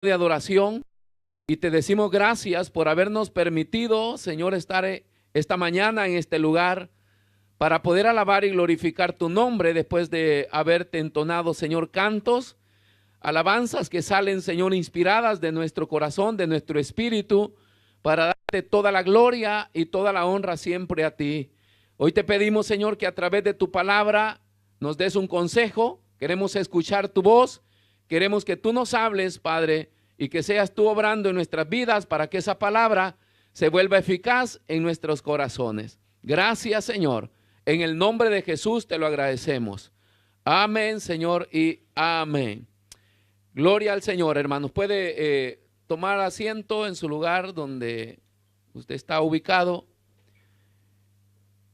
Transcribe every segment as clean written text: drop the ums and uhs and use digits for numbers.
de adoración y te decimos gracias por habernos permitido, Señor, estar esta mañana en este lugar para poder alabar y glorificar tu nombre después de haberte entonado, Señor, cantos, alabanzas que salen, Señor, inspiradas de nuestro corazón, de nuestro espíritu, para darte toda la gloria y toda la honra siempre a ti. Hoy te pedimos, Señor, que a través de tu palabra nos des un consejo. Queremos escuchar tu voz. Queremos que tú nos hables, Padre, y que seas tú obrando en nuestras vidas para que esa palabra se vuelva eficaz en nuestros corazones. Gracias, Señor. En el nombre de Jesús te lo agradecemos. Amén, Señor, y amén. Gloria al Señor, hermanos. Puede tomar asiento en su lugar donde usted está ubicado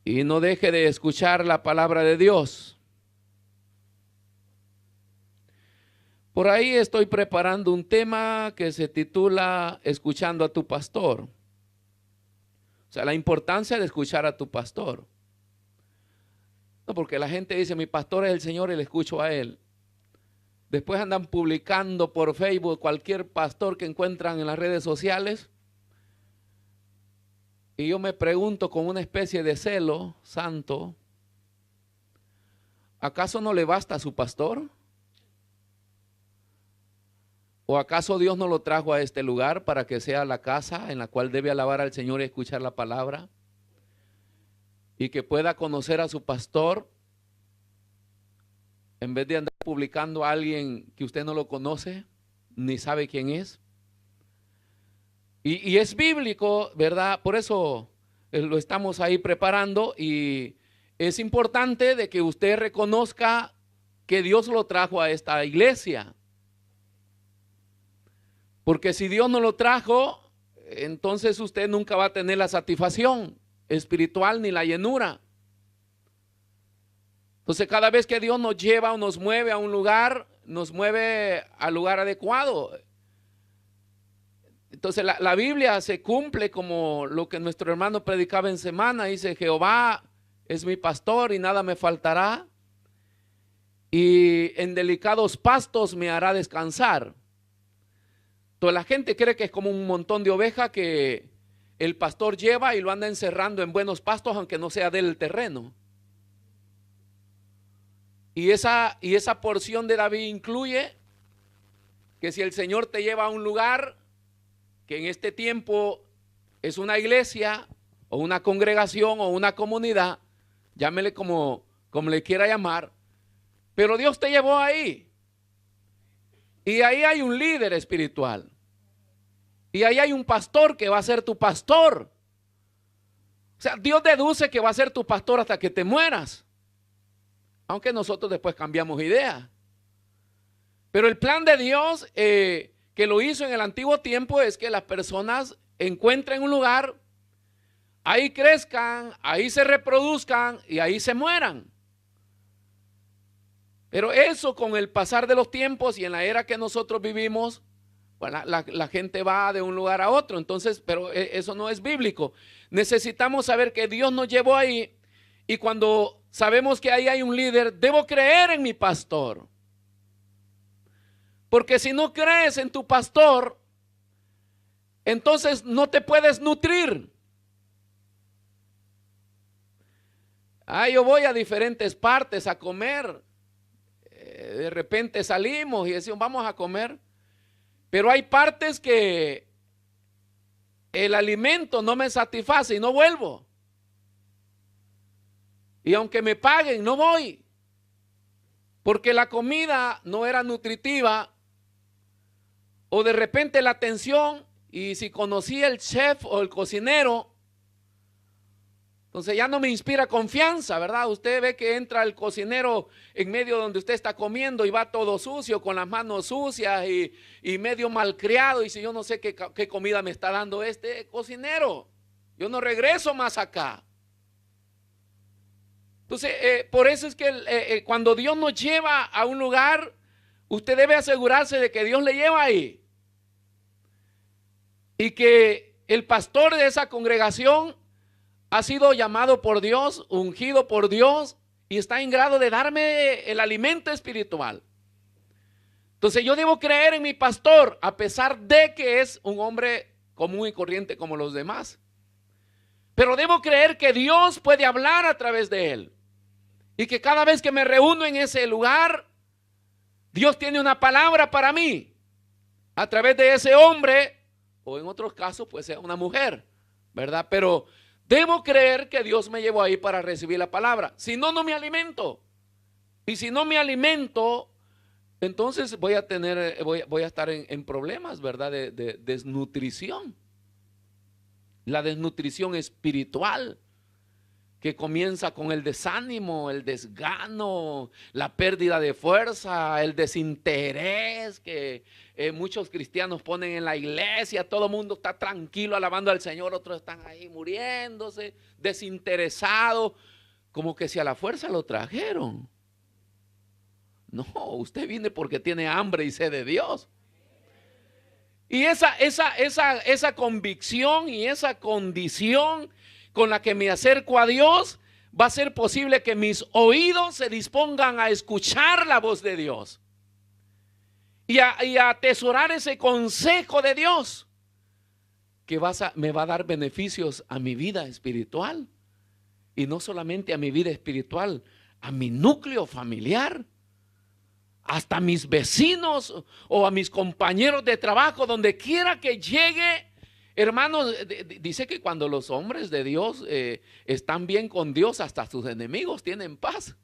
y no deje de escuchar la palabra de Dios. Por ahí estoy preparando un tema que se titula Escuchando a tu pastor. O sea, la importancia de escuchar a tu pastor. No, porque la gente dice, mi pastor es el Señor y le escucho a él. Después andan publicando por Facebook cualquier pastor que encuentran en las redes sociales. Y yo me pregunto con una especie de celo santo, ¿acaso no le basta a su pastor? ¿O acaso Dios no lo trajo a este lugar para que sea la casa en la cual debe alabar al Señor y escuchar la palabra? Y que pueda conocer a su pastor en vez de andar publicando a alguien que usted no lo conoce, ni sabe quién es. Y es bíblico, ¿verdad? Por eso lo estamos ahí preparando y es importante de que usted reconozca que Dios lo trajo a esta iglesia. Porque si Dios no lo trajo, entonces usted nunca va a tener la satisfacción espiritual ni la llenura. Entonces cada vez que Dios nos lleva o nos mueve a un lugar, nos mueve al lugar adecuado. Entonces la Biblia se cumple como lo que nuestro hermano predicaba en semana. Dice, Jehová es mi pastor y nada me faltará. Y en delicados pastos me hará descansar. Entonces la gente cree que es como un montón de ovejas que el pastor lleva y lo anda encerrando en buenos pastos aunque no sea del terreno. Y esa porción de David incluye que si el Señor te lleva a un lugar que en este tiempo es una iglesia o una congregación o una comunidad, llámele como le quiera llamar, pero Dios te llevó ahí. Y ahí hay un líder espiritual. Y ahí hay un pastor que va a ser tu pastor. O sea, Dios deduce que va a ser tu pastor hasta que te mueras. Aunque nosotros después cambiamos idea. Pero el plan de Dios que lo hizo en el antiguo tiempo es que las personas encuentren un lugar, ahí crezcan, ahí se reproduzcan y ahí se mueran. Pero eso con el pasar de los tiempos y en la era que nosotros vivimos, bueno, la gente va de un lugar a otro. Entonces, pero eso no es bíblico. Necesitamos saber que Dios nos llevó ahí y cuando sabemos que ahí hay un líder, debo creer en mi pastor. Porque si no crees en tu pastor, entonces no te puedes nutrir. Yo voy a diferentes partes a comer. De repente salimos y decimos, vamos a comer. Pero hay partes que el alimento no me satisface y no vuelvo. Y aunque me paguen, no voy. Porque la comida no era nutritiva. O de repente la atención. Y si conocí el chef o el cocinero, entonces ya no me inspira confianza, ¿verdad? Usted ve que entra el cocinero en medio donde usted está comiendo y va todo sucio, con las manos sucias y medio malcriado. Y dice, yo no sé qué comida me está dando este cocinero. Yo no regreso más acá. Entonces, por eso es que cuando Dios nos lleva a un lugar, usted debe asegurarse de que Dios le lleva ahí. Y que el pastor de esa congregación ha sido llamado por Dios, ungido por Dios y está en grado de darme el alimento espiritual. Entonces yo debo creer en mi pastor, a pesar de que es un hombre común y corriente como los demás. Pero debo creer que Dios puede hablar a través de él. Y que cada vez que me reúno en ese lugar, Dios tiene una palabra para mí. A través de ese hombre, o en otros casos, pues sea una mujer, ¿verdad? Pero debo creer que Dios me llevó ahí para recibir la palabra. Si no, no me alimento. Y si no me alimento, entonces voy a estar en problemas, ¿verdad? De desnutrición. La desnutrición espiritual, que comienza con el desánimo, el desgano, la pérdida de fuerza, el desinterés que muchos cristianos ponen en la iglesia. Todo el mundo está tranquilo alabando al Señor, otros están ahí muriéndose, desinteresados, como que si a la fuerza lo trajeron. No, usted viene porque tiene hambre y sed de Dios. Y esa convicción y esa condición con la que me acerco a Dios, va a ser posible que mis oídos se dispongan a escuchar la voz de Dios y a atesorar ese consejo de Dios que me va a dar beneficios a mi vida espiritual, y no solamente a mi vida espiritual, a mi núcleo familiar, hasta a mis vecinos o a mis compañeros de trabajo, donde quiera que llegue. Hermanos, dice que cuando los hombres de Dios están bien con Dios, hasta sus enemigos tienen paz.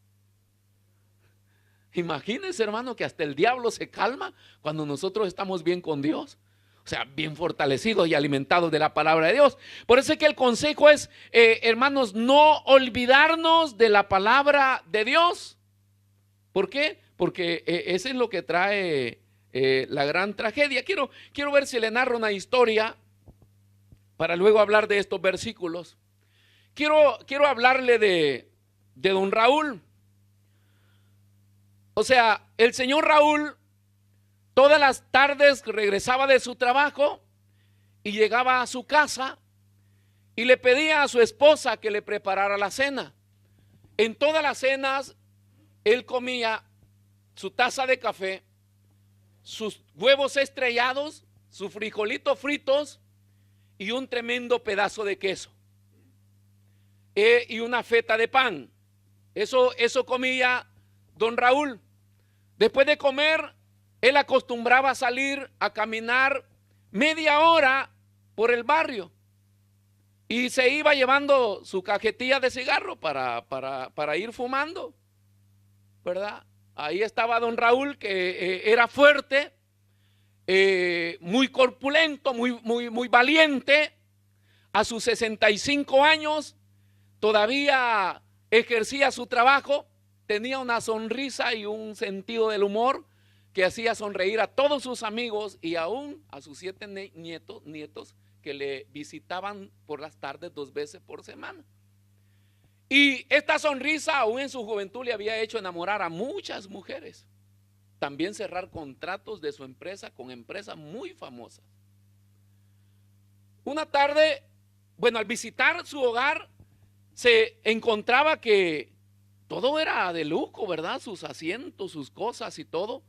Imagínense, hermano, que hasta el diablo se calma cuando nosotros estamos bien con Dios. O sea, bien fortalecidos y alimentados de la palabra de Dios. Por eso es que el consejo es, hermanos, no olvidarnos de la palabra de Dios. ¿Por qué? Porque eso es lo que trae la gran tragedia. Quiero ver si le narro una historia para luego hablar de estos versículos. Quiero hablarle de don Raúl. O sea, el señor Raúl todas las tardes regresaba de su trabajo y llegaba a su casa y le pedía a su esposa que le preparara la cena. En todas las cenas él comía su taza de café, sus huevos estrellados, sus frijolitos fritos y un tremendo pedazo de queso y una feta de pan. Eso comía don Raúl. Después de comer, él acostumbraba a salir a caminar media hora por el barrio y se iba llevando su cajetilla de cigarro para ir fumando, ¿verdad? Ahí estaba don Raúl, que era fuerte, muy corpulento, muy valiente. A sus 65 años todavía ejercía su trabajo, tenía una sonrisa y un sentido del humor que hacía sonreír a todos sus amigos y aún a sus 7 nietos que le visitaban por las tardes 2 veces por semana. Y esta sonrisa aún en su juventud le había hecho enamorar a muchas mujeres. También cerrar contratos de su empresa con empresas muy famosas. Una tarde, bueno, al visitar su hogar, se encontraba que todo era de lujo, ¿verdad? Sus asientos, sus cosas y todo.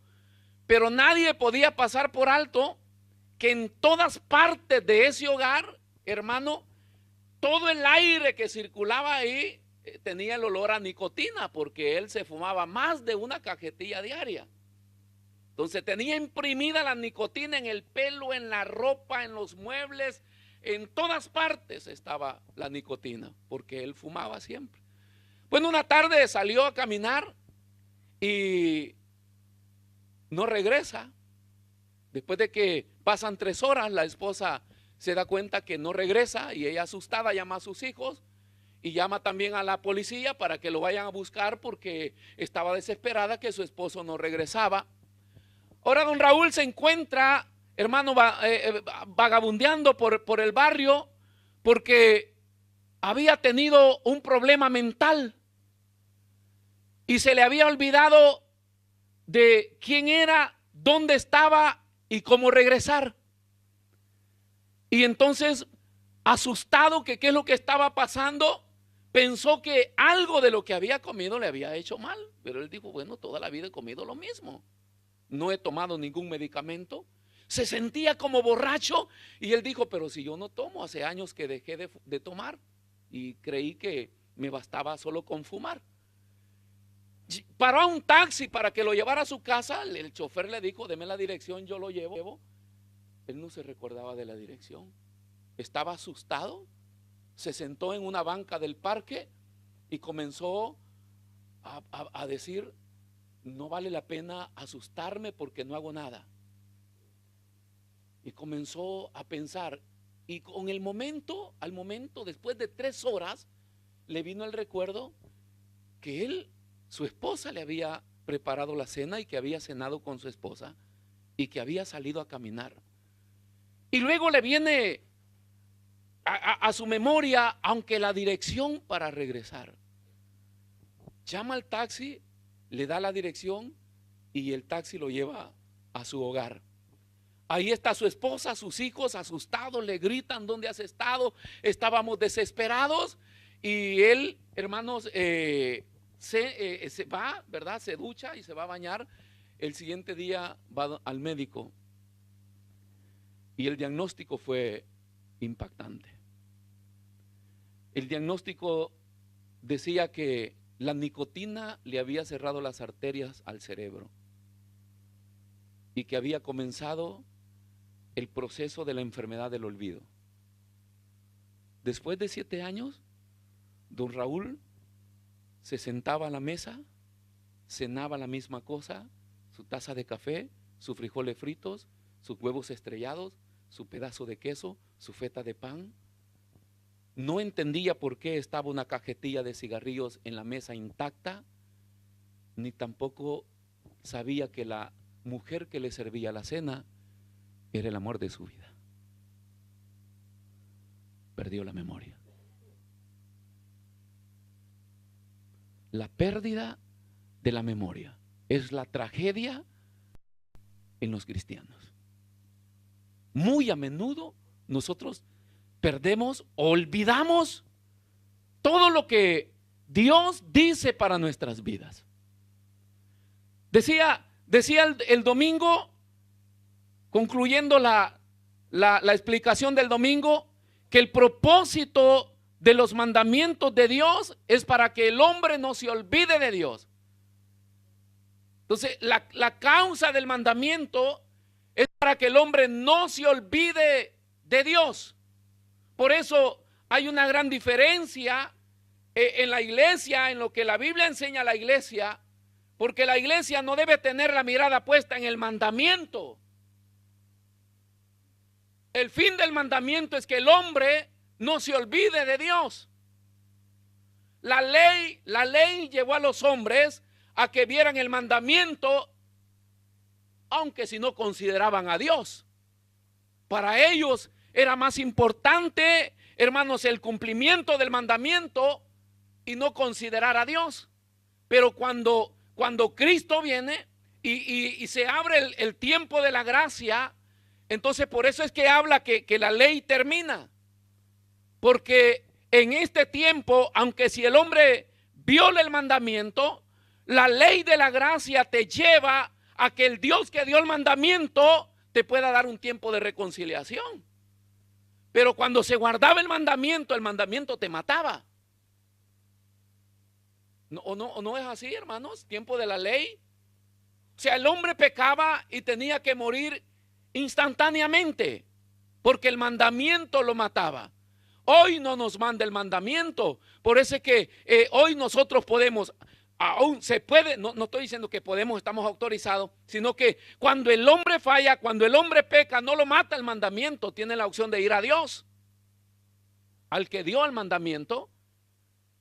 Pero nadie podía pasar por alto que en todas partes de ese hogar, hermano, todo el aire que circulaba ahí tenía el olor a nicotina, porque él se fumaba más de una cajetilla diaria. Entonces tenía imprimida la nicotina en el pelo, en la ropa, en los muebles, en todas partes estaba la nicotina, porque él fumaba siempre. Bueno, una tarde salió a caminar y no regresa. Después de que pasan 3 horas, la esposa se da cuenta que no regresa y ella, asustada, llama a sus hijos y llama también a la policía para que lo vayan a buscar, porque estaba desesperada que su esposo no regresaba. Ahora don Raúl se encuentra, hermano, vagabundeando por el barrio, porque había tenido un problema mental y se le había olvidado de quién era, dónde estaba y cómo regresar. Y entonces, asustado que qué es lo que estaba pasando, pensó que algo de lo que había comido le había hecho mal. Pero él dijo, bueno, toda la vida he comido lo mismo. no he tomado ningún medicamento. Se sentía como borracho y él dijo, pero si yo no tomo, hace años que dejé de tomar y creí que me bastaba solo con fumar. Paró a un taxi para que lo llevara a su casa. El chofer le dijo, deme la dirección, yo lo llevo. Él no se recordaba de la dirección. Estaba asustado. Se sentó en una banca del parque y comenzó a decir, no vale la pena asustarme porque no hago nada. Y comenzó a pensar, y con al momento, después de 3 horas, le vino el recuerdo que su esposa le había preparado la cena y que había cenado con su esposa y que había salido a caminar. Y luego le viene a su memoria, aunque la dirección para regresar. Llama al taxi, le da la dirección y el taxi lo lleva a su hogar. Ahí está su esposa, sus hijos asustados, le gritan, ¿dónde has estado? Estábamos desesperados. Y él, hermanos, se va, ¿verdad? Se ducha y se va a bañar. El siguiente día va al médico y el diagnóstico fue impactante. El diagnóstico decía que la nicotina le había cerrado las arterias al cerebro y que había comenzado el proceso de la enfermedad del olvido. Después de 7 años, don Raúl se sentaba a la mesa, cenaba la misma cosa, su taza de café, sus frijoles fritos, sus huevos estrellados, su pedazo de queso, su feta de pan. No entendía por qué estaba una cajetilla de cigarrillos en la mesa intacta, ni tampoco sabía que la mujer que le servía la cena era el amor de su vida. Perdió la memoria. La pérdida de la memoria es la tragedia en los cristianos. Muy a menudo nosotros perdemos, olvidamos todo lo que Dios dice para nuestras vidas. Decía el domingo, concluyendo la explicación del domingo, que el propósito de los mandamientos de Dios es para que el hombre no se olvide de Dios. Entonces, la causa del mandamiento es para que el hombre no se olvide de Dios. Por eso hay una gran diferencia en la iglesia, en lo que la Biblia enseña a la iglesia, porque la iglesia no debe tener la mirada puesta en el mandamiento. El fin del mandamiento es que el hombre no se olvide de Dios. La ley llevó a los hombres a que vieran el mandamiento, aunque si no consideraban a Dios. Para ellos era más importante, hermanos, el cumplimiento del mandamiento y no considerar a Dios. Pero cuando Cristo viene y se abre el tiempo de la gracia, entonces por eso es que habla que la ley termina. Porque en este tiempo, aunque si el hombre viola el mandamiento, la ley de la gracia te lleva a que el Dios que dio el mandamiento te pueda dar un tiempo de reconciliación. Pero cuando se guardaba el mandamiento te mataba. ¿No es así, hermanos? Tiempo de la ley. O sea, el hombre pecaba y tenía que morir instantáneamente, porque el mandamiento lo mataba. Hoy no nos manda el mandamiento. Por eso es que hoy nosotros podemos, aún se puede, no estoy diciendo que podemos, estamos autorizados, sino que cuando el hombre falla, cuando el hombre peca, no lo mata el mandamiento, tiene la opción de ir a Dios, al que dio el mandamiento.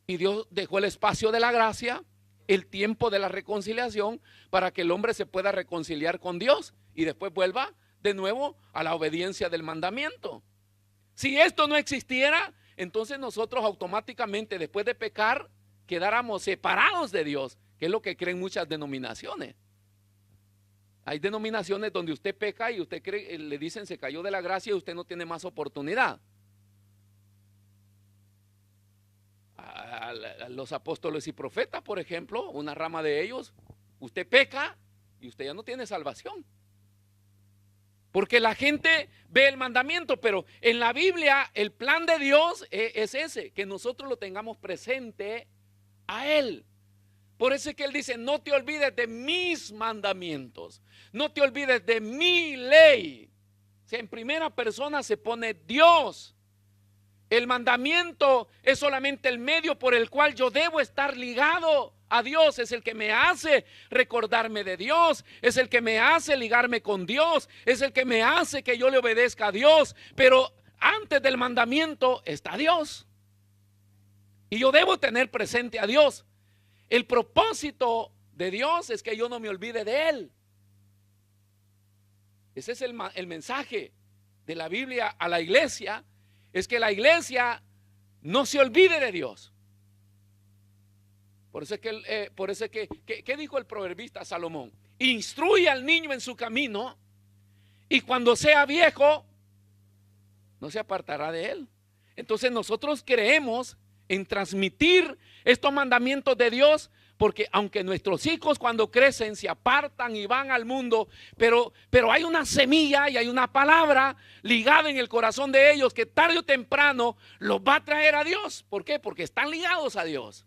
Y Dios dejó el espacio de la gracia, el tiempo de la reconciliación, para que el hombre se pueda reconciliar con Dios y después vuelva de nuevo a la obediencia del mandamiento. Si esto no existiera, entonces nosotros automáticamente, después de pecar, quedáramos separados de Dios, que es lo que creen muchas denominaciones. Hay denominaciones donde usted peca y usted cree, le dicen se cayó de la gracia y usted no tiene más oportunidad. Los apóstoles y profetas, por ejemplo, una rama de ellos, usted peca y usted ya no tiene salvación. Porque la gente ve el mandamiento, pero en la Biblia el plan de Dios es ese, que nosotros lo tengamos presente a Él. Por eso es que Él dice, no te olvides de mis mandamientos, no te olvides de mi ley. O sea, en primera persona se pone Dios. El mandamiento es solamente el medio por el cual yo debo estar ligado a Dios. Es el que me hace recordarme de Dios, es el que me hace ligarme con Dios, es el que me hace que yo le obedezca a Dios. Pero antes del mandamiento está Dios. Y yo debo tener presente a Dios. El propósito de Dios es que yo no me olvide de Él. Ese es el mensaje de la Biblia a la iglesia. Es que la iglesia no se olvide de Dios. Por eso es que, ¿qué dijo el proverbista Salomón? Instruye al niño en su camino y cuando sea viejo no se apartará de él. Entonces nosotros creemos en transmitir estos mandamientos de Dios, porque aunque nuestros hijos cuando crecen se apartan y van al mundo, pero hay una semilla y hay una palabra ligada en el corazón de ellos que tarde o temprano los va a traer a Dios. ¿Por qué? Porque están ligados a Dios.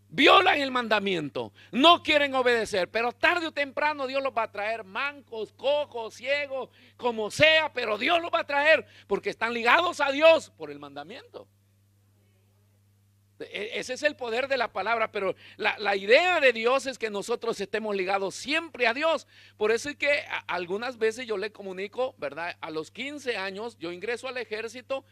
Violan el mandamiento, no quieren obedecer, pero tarde o temprano Dios los va a traer mancos, cojos, ciegos, como sea, pero Dios los va a traer porque están ligados a Dios por el mandamiento. Ese es el poder de la palabra, pero la idea de Dios es que nosotros estemos ligados siempre a Dios. Por eso es que algunas veces yo le comunico, ¿verdad? A los 15 años yo ingreso al ejército,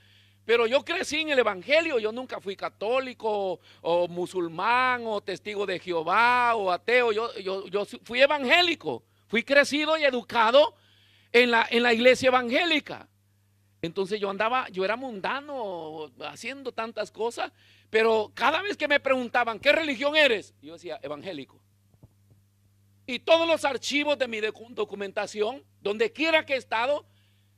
pero yo crecí en el evangelio. Yo nunca fui católico o musulmán o testigo de Jehová o ateo. Yo fui evangélico, fui crecido y educado en la iglesia evangélica. Entonces yo era mundano haciendo tantas cosas, pero cada vez que me preguntaban ¿qué religión eres? Yo decía evangélico. Y todos los archivos de mi documentación, donde quiera que he estado,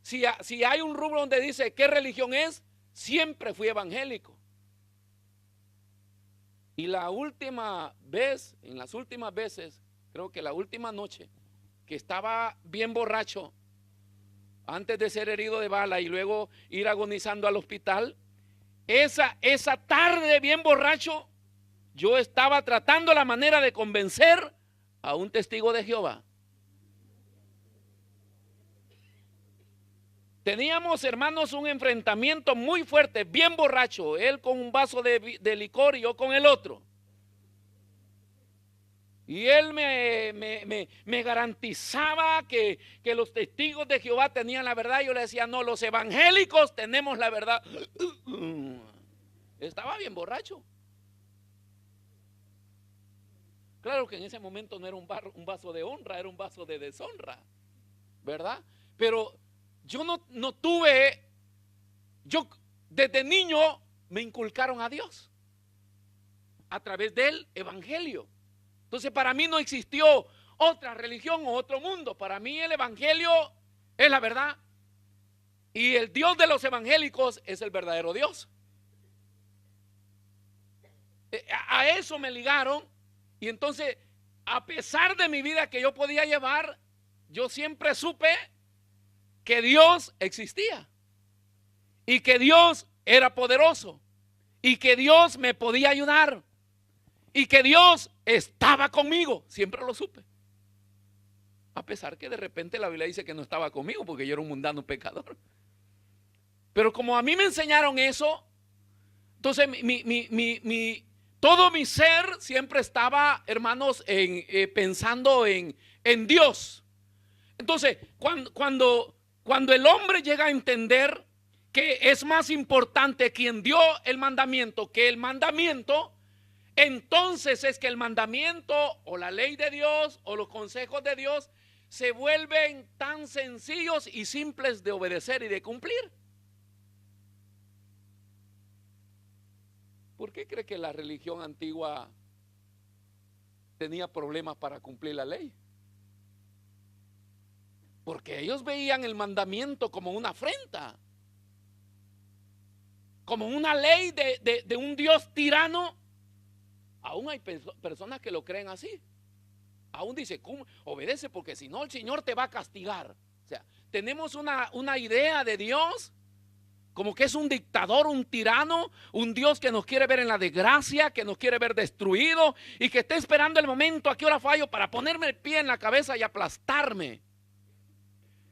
si hay un rubro donde dice ¿qué religión es? Siempre fui evangélico. Y la última vez, en las últimas veces, creo que la última noche, que estaba bien borracho, antes de ser herido de bala y luego ir agonizando al hospital, esa tarde bien borracho, yo estaba tratando la manera de convencer a un testigo de Jehová. Teníamos, hermanos, un enfrentamiento muy fuerte, bien borracho, él con un vaso de licor y yo con el otro. Y él me garantizaba que los testigos de Jehová tenían la verdad. Yo le decía, no, los evangélicos tenemos la verdad. Estaba bien borracho. Claro que en ese momento no era un vaso de honra, era un vaso de deshonra, ¿verdad? Pero yo no tuve, yo desde niño me inculcaron a Dios a través del evangelio. Entonces para mí no existió otra religión o otro mundo. Para mí el evangelio es la verdad. Y el Dios de los evangélicos es el verdadero Dios. A eso me ligaron. Y entonces, a pesar de mi vida que yo podía llevar, yo siempre supe que Dios existía. Y que Dios era poderoso. Y que Dios me podía ayudar. Y que Dios estaba conmigo, siempre lo supe. A pesar que de repente la Biblia dice que no estaba conmigo porque yo era un mundano pecador. Pero como a mí me enseñaron eso, entonces todo mi ser siempre estaba, hermanos, pensando en Dios. Entonces, cuando el hombre llega a entender que es más importante quien dio el mandamiento que el mandamiento, entonces es que el mandamiento o la ley de Dios o los consejos de Dios se vuelven tan sencillos y simples de obedecer y de cumplir. ¿Por qué cree que la religión antigua tenía problemas para cumplir la ley? Porque ellos veían el mandamiento como una afrenta, como una ley de un Dios tirano. Aún hay personas que lo creen así. Aún dice, obedece porque si no el Señor te va a castigar. O sea, tenemos una idea de Dios como que es un dictador, un tirano, un Dios que nos quiere ver en la desgracia, que nos quiere ver destruido y que está esperando el momento a qué hora fallo para ponerme el pie en la cabeza y aplastarme.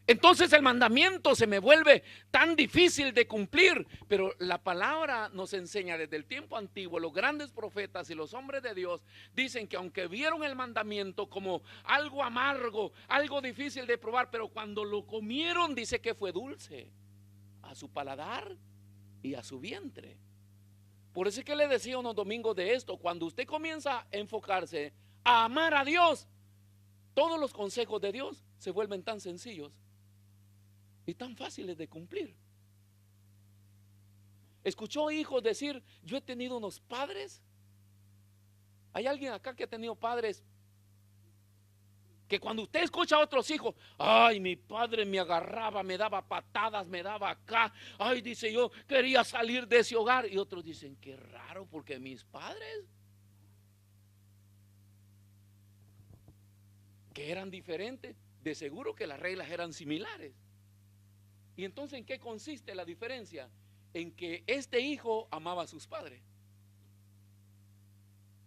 Entonces el mandamiento se me vuelve tan difícil de cumplir, pero la palabra nos enseña desde el tiempo antiguo, los grandes profetas y los hombres de Dios dicen que aunque vieron el mandamiento como algo amargo, algo difícil de probar, pero cuando lo comieron dice que fue dulce a su paladar y a su vientre. Por eso es que le decía unos domingos de esto, cuando usted comienza a enfocarse a amar a Dios, todos los consejos de Dios se vuelven tan sencillos y tan fáciles de cumplir. ¿Escuchó hijos decir, yo he tenido unos padres? ¿Hay alguien acá que ha tenido padres que cuando usted escucha a otros hijos, ay, mi padre me agarraba, me daba patadas, me daba acá, ay, dice, yo quería salir de ese hogar? Y otros dicen, qué raro, porque mis padres, que eran diferentes, de seguro que las reglas eran similares. Y entonces, ¿en qué consiste la diferencia? En que este hijo amaba a sus padres.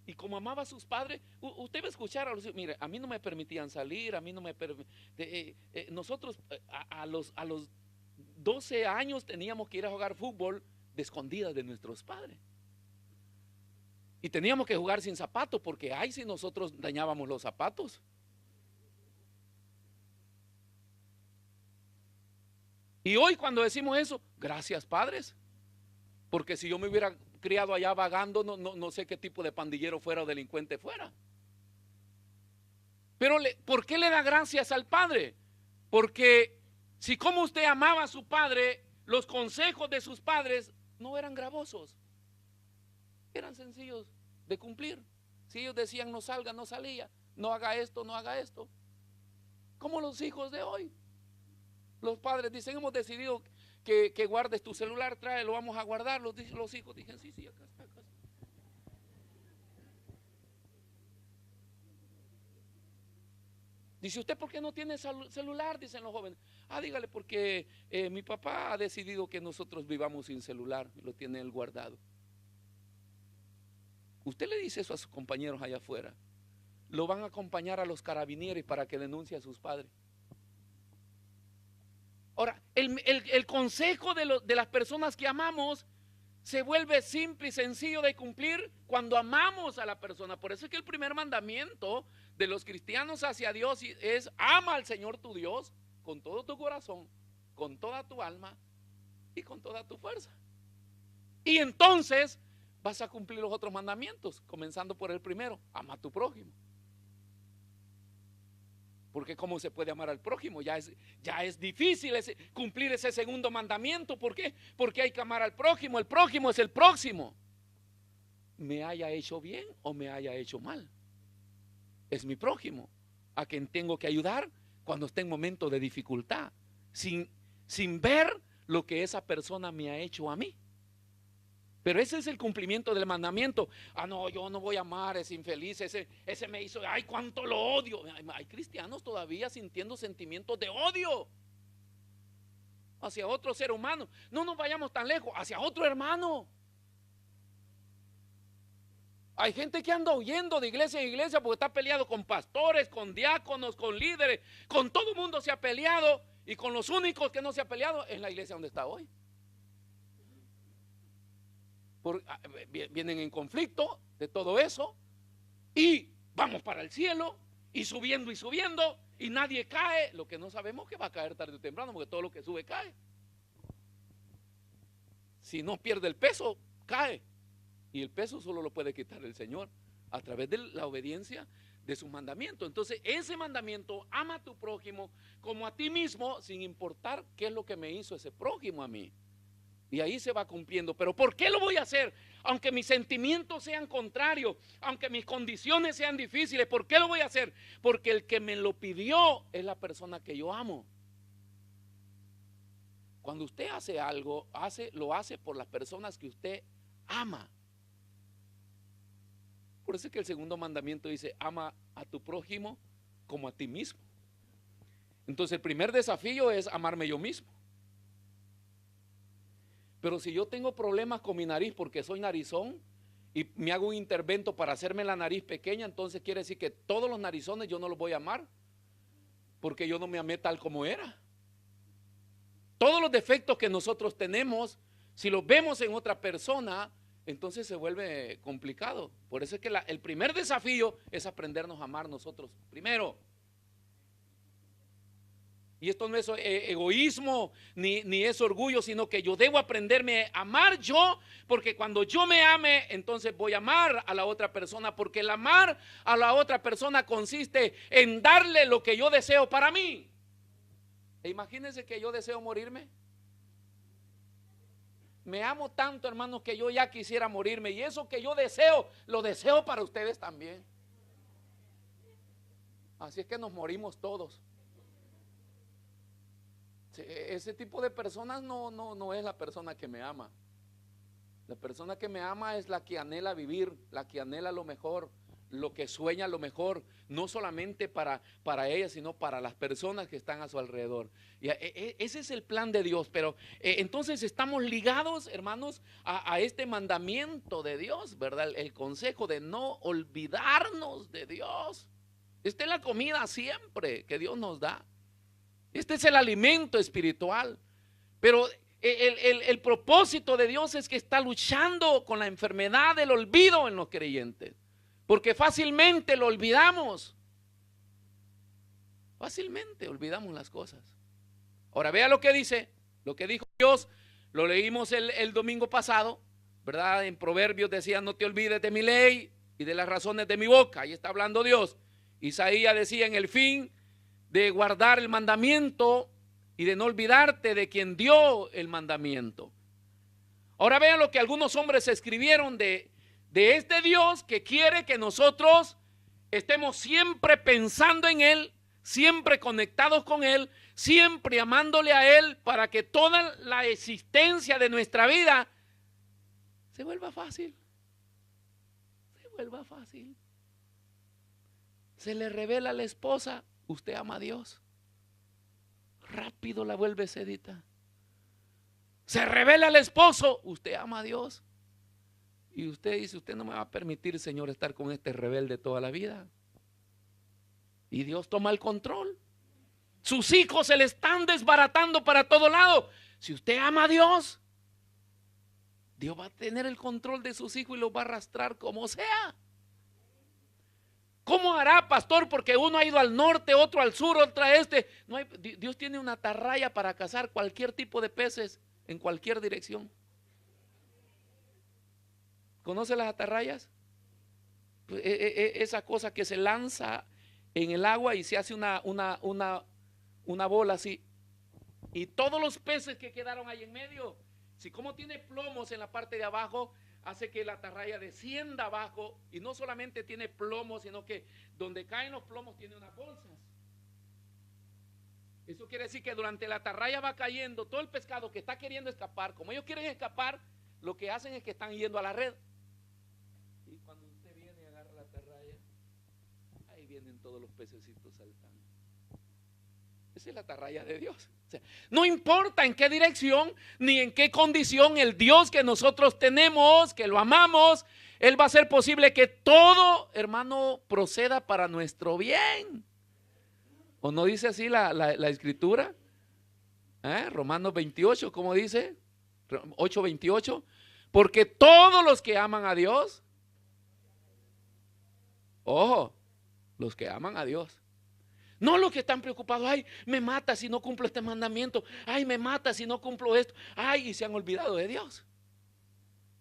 Y como amaba a sus padres, usted va a escuchar a los hijos, mire, a mí no me permitían salir, a mí no me nosotros a los 12 años teníamos que ir a jugar fútbol de escondidas de nuestros padres. Y teníamos que jugar sin zapatos, porque ay, si nosotros dañábamos los zapatos. Y hoy cuando decimos eso, gracias padres, porque si yo me hubiera criado allá vagando, no sé qué tipo de pandillero fuera o delincuente fuera. Pero ¿por qué le da gracias al padre? Porque si como usted amaba a su padre, los consejos de sus padres no eran gravosos, eran sencillos de cumplir. Si ellos decían no salga, no salía, no haga esto, no haga esto. Como los hijos de hoy. Los padres dicen, hemos decidido que guardes tu celular, tráelo, vamos a guardarlo. Los hijos dicen, sí, acá está, acá está. Dice, ¿usted por qué no tiene celular? Dicen los jóvenes. Dígale, porque mi papá ha decidido que nosotros vivamos sin celular, lo tiene él guardado. Usted le dice eso a sus compañeros allá afuera, lo van a acompañar a los carabineros para que denuncie a sus padres. Ahora, el consejo de las personas que amamos se vuelve simple y sencillo de cumplir cuando amamos a la persona. Por eso es que el primer mandamiento de los cristianos hacia Dios es: ama al Señor tu Dios con todo tu corazón, con toda tu alma y con toda tu fuerza. Y entonces vas a cumplir los otros mandamientos, comenzando por el primero: ama a tu prójimo. Porque ¿cómo se puede amar al prójimo? Ya es difícil cumplir ese segundo mandamiento. ¿Por qué? Porque hay que amar al prójimo. El prójimo es el próximo, me haya hecho bien o me haya hecho mal. Es mi prójimo, a quien tengo que ayudar cuando esté en momentos de dificultad, sin ver lo que esa persona me ha hecho a mí. Pero ese es el cumplimiento del mandamiento. No, yo no voy a amar, es infeliz, ese me hizo, ay, cuánto lo odio. Hay cristianos todavía sintiendo sentimientos de odio hacia otro ser humano. No nos vayamos tan lejos, hacia otro hermano. Hay gente que anda huyendo de iglesia en iglesia porque está peleado con pastores, con diáconos, con líderes, con todo el mundo se ha peleado, y con los únicos que no se ha peleado es la iglesia donde está hoy. Vienen en conflicto de todo eso y vamos para el cielo y subiendo y nadie cae. Lo que no sabemos es que va a caer tarde o temprano, porque todo lo que sube cae. Si no pierde el peso, cae, y el peso solo lo puede quitar el Señor a través de la obediencia de sus mandamientos. Entonces ese mandamiento: ama a tu prójimo como a ti mismo, sin importar qué es lo que me hizo ese prójimo a mí. Y ahí se va cumpliendo. ¿Pero por qué lo voy a hacer? Aunque mis sentimientos sean contrarios, aunque mis condiciones sean difíciles, ¿por qué lo voy a hacer? Porque el que me lo pidió es la persona que yo amo. Cuando usted hace algo, lo hace por las personas que usted ama. Por eso es que el segundo mandamiento dice, ama a tu prójimo como a ti mismo. Entonces el primer desafío es amarme yo mismo. Pero si yo tengo problemas con mi nariz porque soy narizón y me hago un intervento para hacerme la nariz pequeña, entonces quiere decir que todos los narizones yo no los voy a amar, porque yo no me amé tal como era. Todos los defectos que nosotros tenemos, si los vemos en otra persona, entonces se vuelve complicado. Por eso es que el primer desafío es aprendernos a amar nosotros primero. Y esto no es egoísmo ni es orgullo, sino que yo debo aprenderme a amar yo, porque cuando yo me ame, entonces voy a amar a la otra persona, porque el amar a la otra persona consiste en darle lo que yo deseo para mí. E imagínense que yo deseo morirme. Me amo tanto, hermanos, que yo ya quisiera morirme, y eso que yo deseo, lo deseo para ustedes también. Así es que nos morimos todos. Ese tipo de personas no es la persona que me ama. La persona que me ama es la que anhela vivir, la que anhela lo mejor, lo que sueña lo mejor, no solamente para ella, sino para las personas que están a su alrededor. Y ese es el plan de Dios. Pero entonces estamos ligados, hermanos, a este mandamiento de Dios, ¿verdad? El consejo de no olvidarnos de Dios. Esta es la comida siempre que Dios nos da. Este es el alimento espiritual. Pero el propósito de Dios es que está luchando con la enfermedad del olvido en los creyentes, porque fácilmente lo olvidamos. Fácilmente olvidamos las cosas. Ahora vea lo que dice, lo que dijo Dios. Lo leímos el domingo pasado, ¿verdad? En Proverbios decía, no te olvides de mi ley y de las razones de mi boca. Ahí está hablando Dios. Isaías decía, en el fin de guardar el mandamiento y de no olvidarte de quien dio el mandamiento. Ahora vean lo que algunos hombres escribieron de este Dios que quiere que nosotros estemos siempre pensando en Él, siempre conectados con Él, siempre amándole a Él, para que toda la existencia de nuestra vida se vuelva fácil. Se vuelva fácil. Se le revela a la esposa, usted ama a Dios. Rápido la vuelve sedita. Se revela al esposo, usted ama a Dios. Y usted dice, usted no me va a permitir, Señor, estar con este rebelde toda la vida. Y Dios toma el control. Sus hijos se le están desbaratando para todo lado. Si usted ama a Dios, Dios va a tener el control de sus hijos y los va a arrastrar como sea. ¿Cómo hará, pastor? Porque uno ha ido al norte, otro al sur, otro a este. No hay, Dios tiene una atarraya para cazar cualquier tipo de peces en cualquier dirección. ¿Conoce las atarrayas? Pues, esa cosa que se lanza en el agua y se hace una bola así. Y todos los peces que quedaron ahí en medio, si como tiene plomos en la parte de abajo, hace que la atarraya descienda abajo, y no solamente tiene plomos, sino que donde caen los plomos tiene unas bolsas. Eso quiere decir que durante la atarraya va cayendo todo el pescado que está queriendo escapar. Como ellos quieren escapar, lo que hacen es que están yendo a la red. Y cuando usted viene y agarra la atarraya, ahí vienen todos los pececitos saltando. Esa es la atarraya de Dios. O sea, no importa en qué dirección ni en qué condición, el Dios que nosotros tenemos, que lo amamos, Él va a hacer posible que todo, hermano, proceda para nuestro bien. ¿O no dice así la escritura? Romanos 28, ¿cómo dice? 8:28. Porque todos los que aman a Dios, ojo, los que aman a Dios, no los que están preocupados, ay, me mata si no cumplo este mandamiento, ay, me mata si no cumplo esto, ay, y se han olvidado de Dios.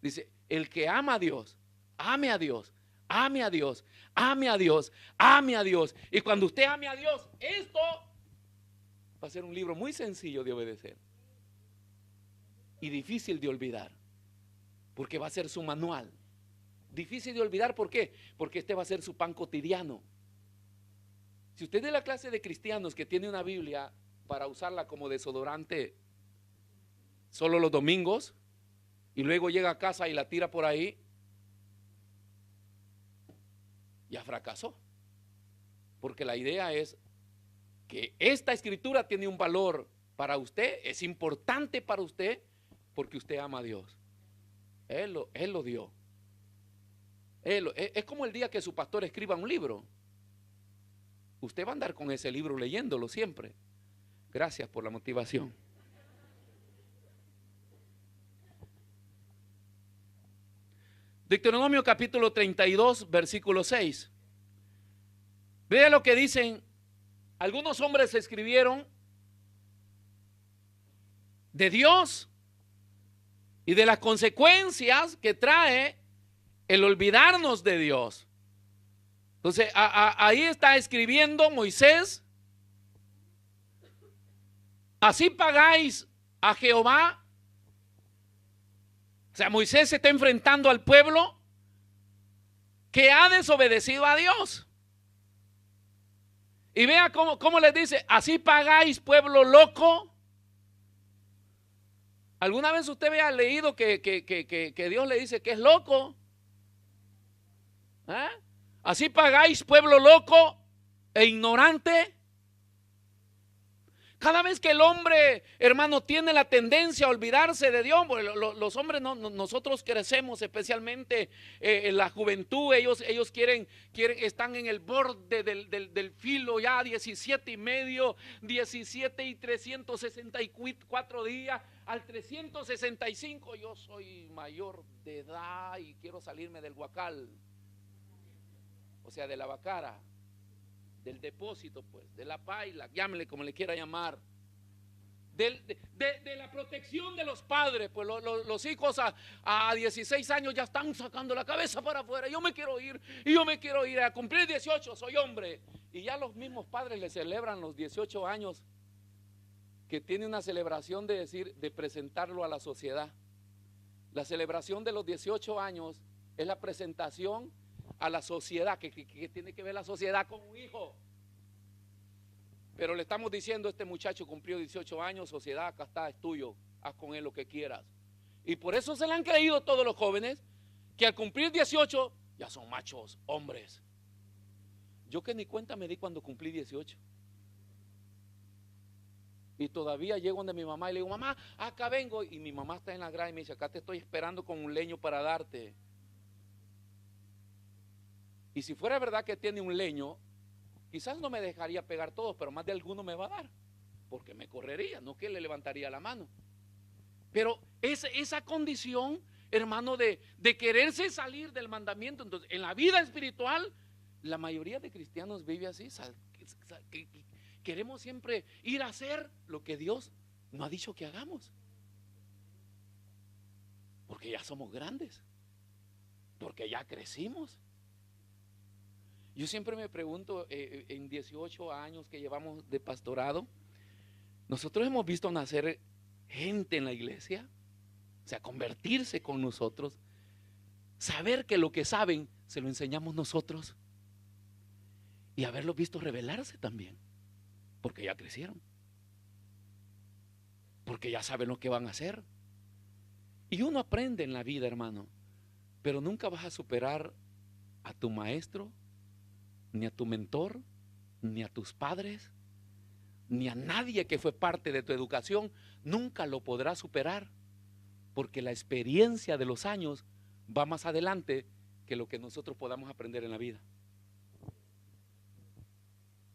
Dice, el que ama a Dios, ame a Dios, ame a Dios, ame a Dios, ame a Dios. Y cuando usted ame a Dios, esto va a ser un libro muy sencillo de obedecer y difícil de olvidar, porque va a ser su manual. Difícil de olvidar, ¿por qué? Porque este va a ser su pan cotidiano. Si usted es de la clase de cristianos que tiene una Biblia para usarla como desodorante solo los domingos y luego llega a casa y la tira por ahí, ya fracasó. Porque la idea es que esta escritura tiene un valor para usted, es importante para usted, porque usted ama a Dios. Él lo dio. Es como el día que su pastor escriba un libro. Usted va a andar con ese libro leyéndolo siempre. Gracias por la motivación. Deuteronomio capítulo 32, versículo 6. Vea lo que dicen. Algunos hombres escribieron de Dios y de las consecuencias que trae el olvidarnos de Dios. Entonces, ahí está escribiendo Moisés: así pagáis a Jehová. O sea, Moisés se está enfrentando al pueblo que ha desobedecido a Dios. Y vea cómo les dice: así pagáis, pueblo loco. ¿Alguna vez usted había leído que Dios le dice que es loco? ¿Eh? Así pagáis, pueblo loco e ignorante. Cada vez que el hombre, hermano, tiene la tendencia a olvidarse de Dios, los hombres, nosotros crecemos, especialmente en la juventud, ellos quieren, están en el borde del filo ya, 17 y medio, 17 y 364 días, al 365, yo soy mayor de edad y quiero salirme del huacal, o sea, de la bacara, del depósito, pues, de la paila, llámele como le quiera llamar, de la protección de los padres. Pues los hijos a 16 años ya están sacando la cabeza para afuera. Yo me quiero ir, y yo me quiero ir a cumplir 18, soy hombre. Y ya los mismos padres le celebran los 18 años, que tiene una celebración de decir, de presentarlo a la sociedad. La celebración de los 18 años es la presentación a la sociedad, que tiene que ver la sociedad con un hijo. Pero le estamos diciendo: este muchacho cumplió 18 años, sociedad, acá está, es tuyo, haz con él lo que quieras. Y por eso se le han creído todos los jóvenes que al cumplir 18 ya son machos, hombres. Yo que ni cuenta me di cuando cumplí 18. Y todavía llego donde mi mamá y le digo: mamá, acá vengo. Y mi mamá está en la grada y me dice: acá te estoy esperando con un leño para darte. Y si fuera verdad que tiene un leño, quizás no me dejaría pegar todos, pero más de alguno me va a dar, porque me correría, no que le levantaría la mano. Pero esa condición, hermano, de quererse salir del mandamiento. Entonces, en la vida espiritual, la mayoría de cristianos vive así. Queremos siempre ir a hacer lo que Dios no ha dicho que hagamos, porque ya somos grandes, porque ya crecimos. Yo siempre me pregunto, en 18 años que llevamos de pastorado, nosotros hemos visto nacer gente en la iglesia, o sea, convertirse con nosotros, saber que lo que saben se lo enseñamos nosotros, y haberlos visto rebelarse también, porque ya crecieron, porque ya saben lo que van a hacer. Y uno aprende en la vida, hermano, pero nunca vas a superar a tu maestro, ni a tu mentor, ni a tus padres, ni a nadie que fue parte de tu educación. Nunca lo podrás superar, porque la experiencia de los años va más adelante que lo que nosotros podamos aprender en la vida.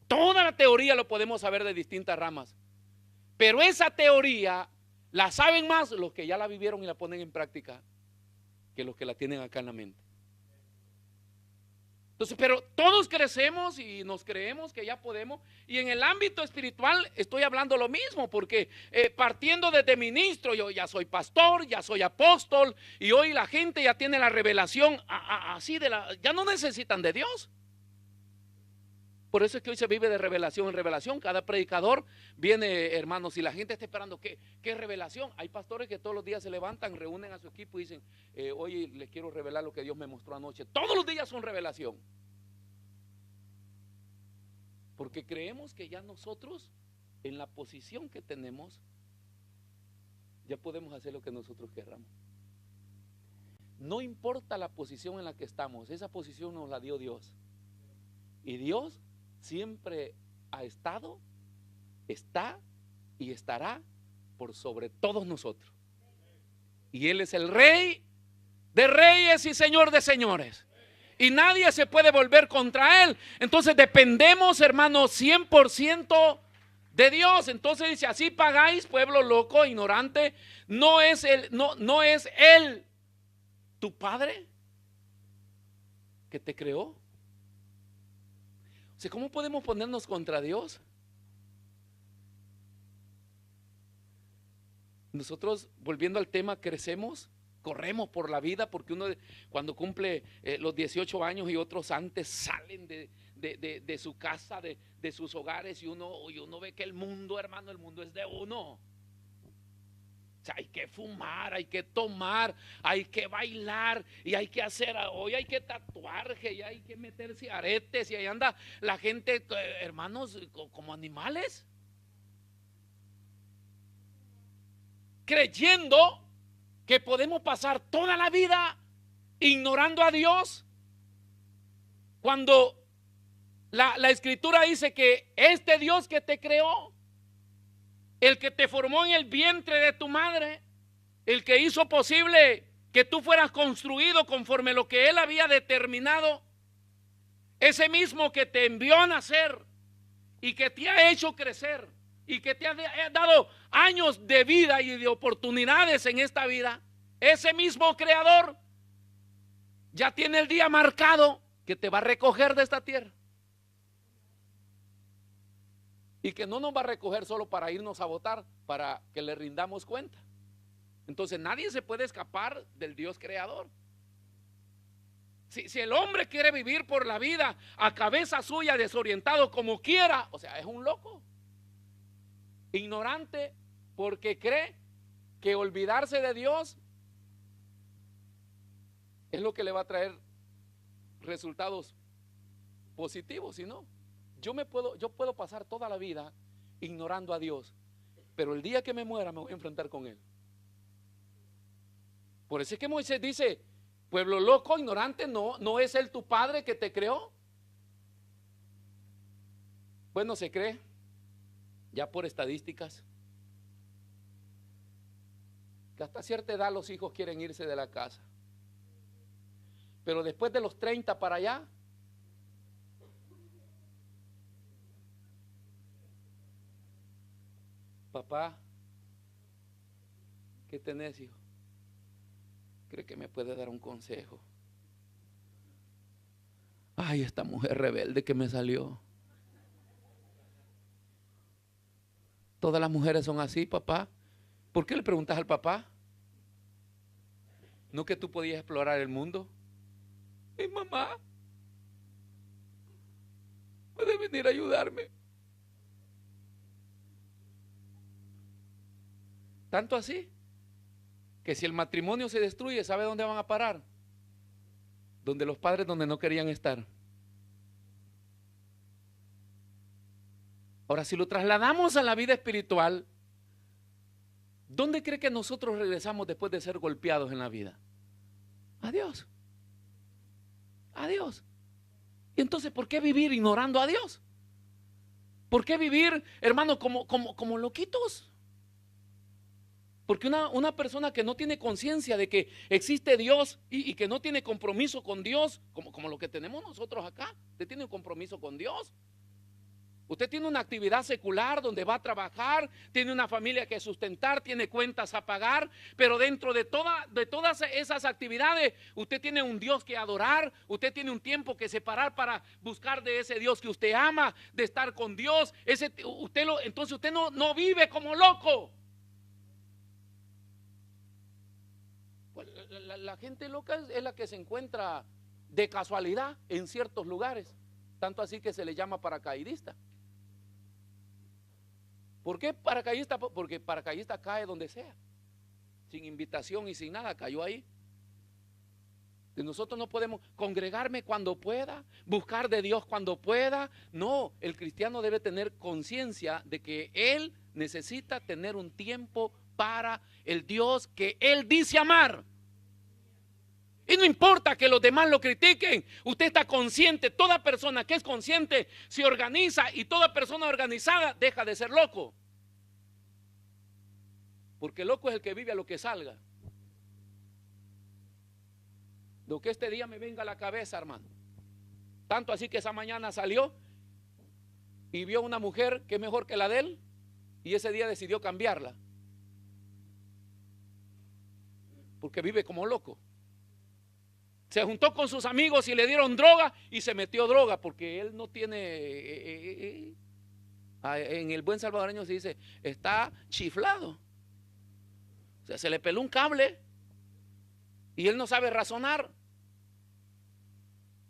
Toda la teoría lo podemos saber de distintas ramas, pero esa teoría la saben más los que ya la vivieron y la ponen en práctica que los que la tienen acá en la mente. Entonces, pero todos crecemos y nos creemos que ya podemos. Y en el ámbito espiritual estoy hablando lo mismo, porque partiendo desde ministro, yo ya soy pastor, ya soy apóstol, y hoy la gente ya tiene la revelación así ya no necesitan de Dios. Por eso es que hoy se vive de revelación en revelación. Cada predicador viene, hermanos, y la gente está esperando ¿qué revelación? Hay pastores que todos los días se levantan, reúnen a su equipo y dicen: oye, les quiero revelar lo que Dios me mostró anoche. Todos los días son revelación, porque creemos que ya nosotros, en la posición que tenemos, ya podemos hacer lo que nosotros querramos. No importa la posición en la que estamos, esa posición nos la dio Dios. Y Dios siempre ha estado, está y estará por sobre todos nosotros. Y Él es el Rey de reyes y Señor de señores. Y nadie se puede volver contra Él. Entonces dependemos, hermanos, 100% de Dios. Entonces dice, así pagáis, pueblo loco, ignorante. No es Él tu Padre que te creó. O sea, ¿cómo podemos ponernos contra Dios? Nosotros, volviendo al tema, crecemos, corremos por la vida, porque uno cuando cumple los 18 años y otros antes salen de su casa, de sus hogares, y uno ve que el mundo, hermano, el mundo es de uno. O sea, hay que fumar, hay que tomar, hay que bailar, y hay que hacer, hoy hay que tatuarse, y hay que meterse aretes, y ahí anda la gente, hermanos, como animales, creyendo que podemos pasar toda la vida ignorando a Dios, cuando la Escritura dice que este Dios que te creó, el que te formó en el vientre de tu madre, el que hizo posible que tú fueras construido conforme lo que Él había determinado, ese mismo que te envió a nacer y que te ha hecho crecer y que te ha dado años de vida y de oportunidades en esta vida, ese mismo creador ya tiene el día marcado que te va a recoger de esta tierra. Y que no nos va a recoger solo para irnos a votar, para que le rindamos cuenta. Entonces nadie se puede escapar del Dios creador. Si el hombre quiere vivir por la vida a cabeza suya, desorientado como quiera, o sea, es un loco, ignorante, porque cree que olvidarse de Dios es lo que le va a traer resultados positivos. Si no, yo puedo pasar toda la vida ignorando a Dios, pero el día que me muera me voy a enfrentar con Él. Por eso es que Moisés dice, pueblo loco, ignorante, ¿no es Él tu Padre que te creó? Bueno, se cree, ya por estadísticas, que hasta cierta edad los hijos quieren irse de la casa. Pero después de los 30 para allá, papá, ¿qué tenés, hijo? ¿Cree que me puede dar un consejo? Ay, esta mujer rebelde que me salió. Todas las mujeres son así, papá. ¿Por qué le preguntas al papá? ¿No que tú podías explorar el mundo? Mi mamá puede venir a ayudarme. Tanto así que si el matrimonio se destruye, ¿sabe dónde van a parar? Donde los padres, donde no querían estar. Ahora, si lo trasladamos a la vida espiritual, ¿dónde cree que nosotros regresamos después de ser golpeados en la vida? A Dios. A Dios. Y entonces, ¿por qué vivir ignorando a Dios? ¿Por qué vivir, hermano, como loquitos? Porque una persona que no tiene conciencia de que existe Dios y que no tiene compromiso con Dios, como lo que tenemos nosotros acá, usted tiene un compromiso con Dios. Usted tiene una actividad secular donde va a trabajar, tiene una familia que sustentar, tiene cuentas a pagar, pero dentro de todas esas actividades usted tiene un Dios que adorar, usted tiene un tiempo que separar para buscar de ese Dios que usted ama, de estar con Dios. Entonces usted no vive como loco. Pues la gente loca es la que se encuentra de casualidad en ciertos lugares, tanto así que se le llama paracaidista. ¿Por qué paracaidista? Porque paracaidista cae donde sea, sin invitación y sin nada, cayó ahí. Y nosotros no podemos congregarme cuando pueda, buscar de Dios cuando pueda. No, el cristiano debe tener conciencia de que él necesita tener un tiempo para el Dios que él dice amar. Y no importa que los demás lo critiquen, usted está consciente. Toda persona que es consciente se organiza, y toda persona organizada deja de ser loco. Porque loco es el que vive a lo que salga. Lo que este día me venga a la cabeza, hermano. Tanto así que esa mañana salió y vio una mujer que es mejor que la de él, y ese día decidió cambiarla. Porque vive como loco. Se juntó con sus amigos y le dieron droga y se metió droga, porque él no tiene, en el buen salvadoreño se dice, está chiflado. O sea, se le peló un cable y él no sabe razonar.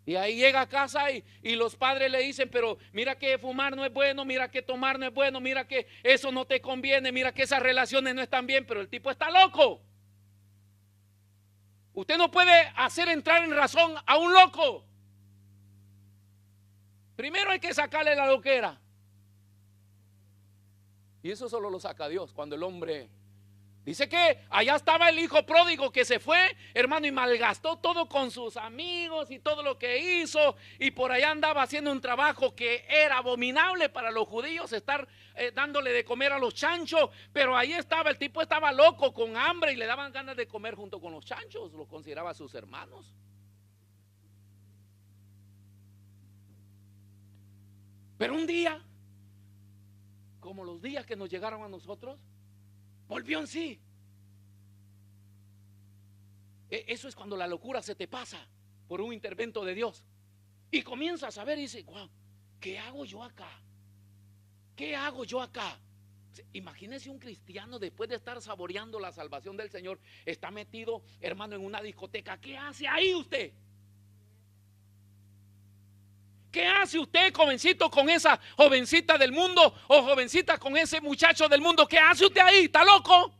Y ahí llega a casa y los padres le dicen, pero mira que fumar no es bueno, mira que tomar no es bueno, mira que eso no te conviene, mira que esas relaciones no están bien, pero el tipo está loco. Usted no puede hacer entrar en razón a un loco. Primero hay que sacarle la loquera. Y eso solo lo saca Dios. Cuando el hombre dice que allá estaba el hijo pródigo que se fue, hermano, y malgastó todo con sus amigos y todo lo que hizo, y por allá andaba haciendo un trabajo que era abominable para los judíos, estar dándole de comer a los chanchos. Pero ahí estaba, el tipo estaba loco, con hambre, y le daban ganas de comer junto con los chanchos. Los consideraba sus hermanos. Pero un día, como los días que nos llegaron a nosotros, volvió en sí. Eso es cuando la locura se te pasa por un intervento de Dios, y comienzas a ver y dices, wow, ¿qué hago yo acá? ¿Qué hago yo acá? Imagínese un cristiano, después de estar saboreando la salvación del Señor, está metido, hermano, en una discoteca. ¿Qué hace ahí usted? ¿Qué hace usted, jovencito, con esa jovencita del mundo, o jovencita con ese muchacho del mundo? ¿Qué hace usted ahí? ¿Está loco?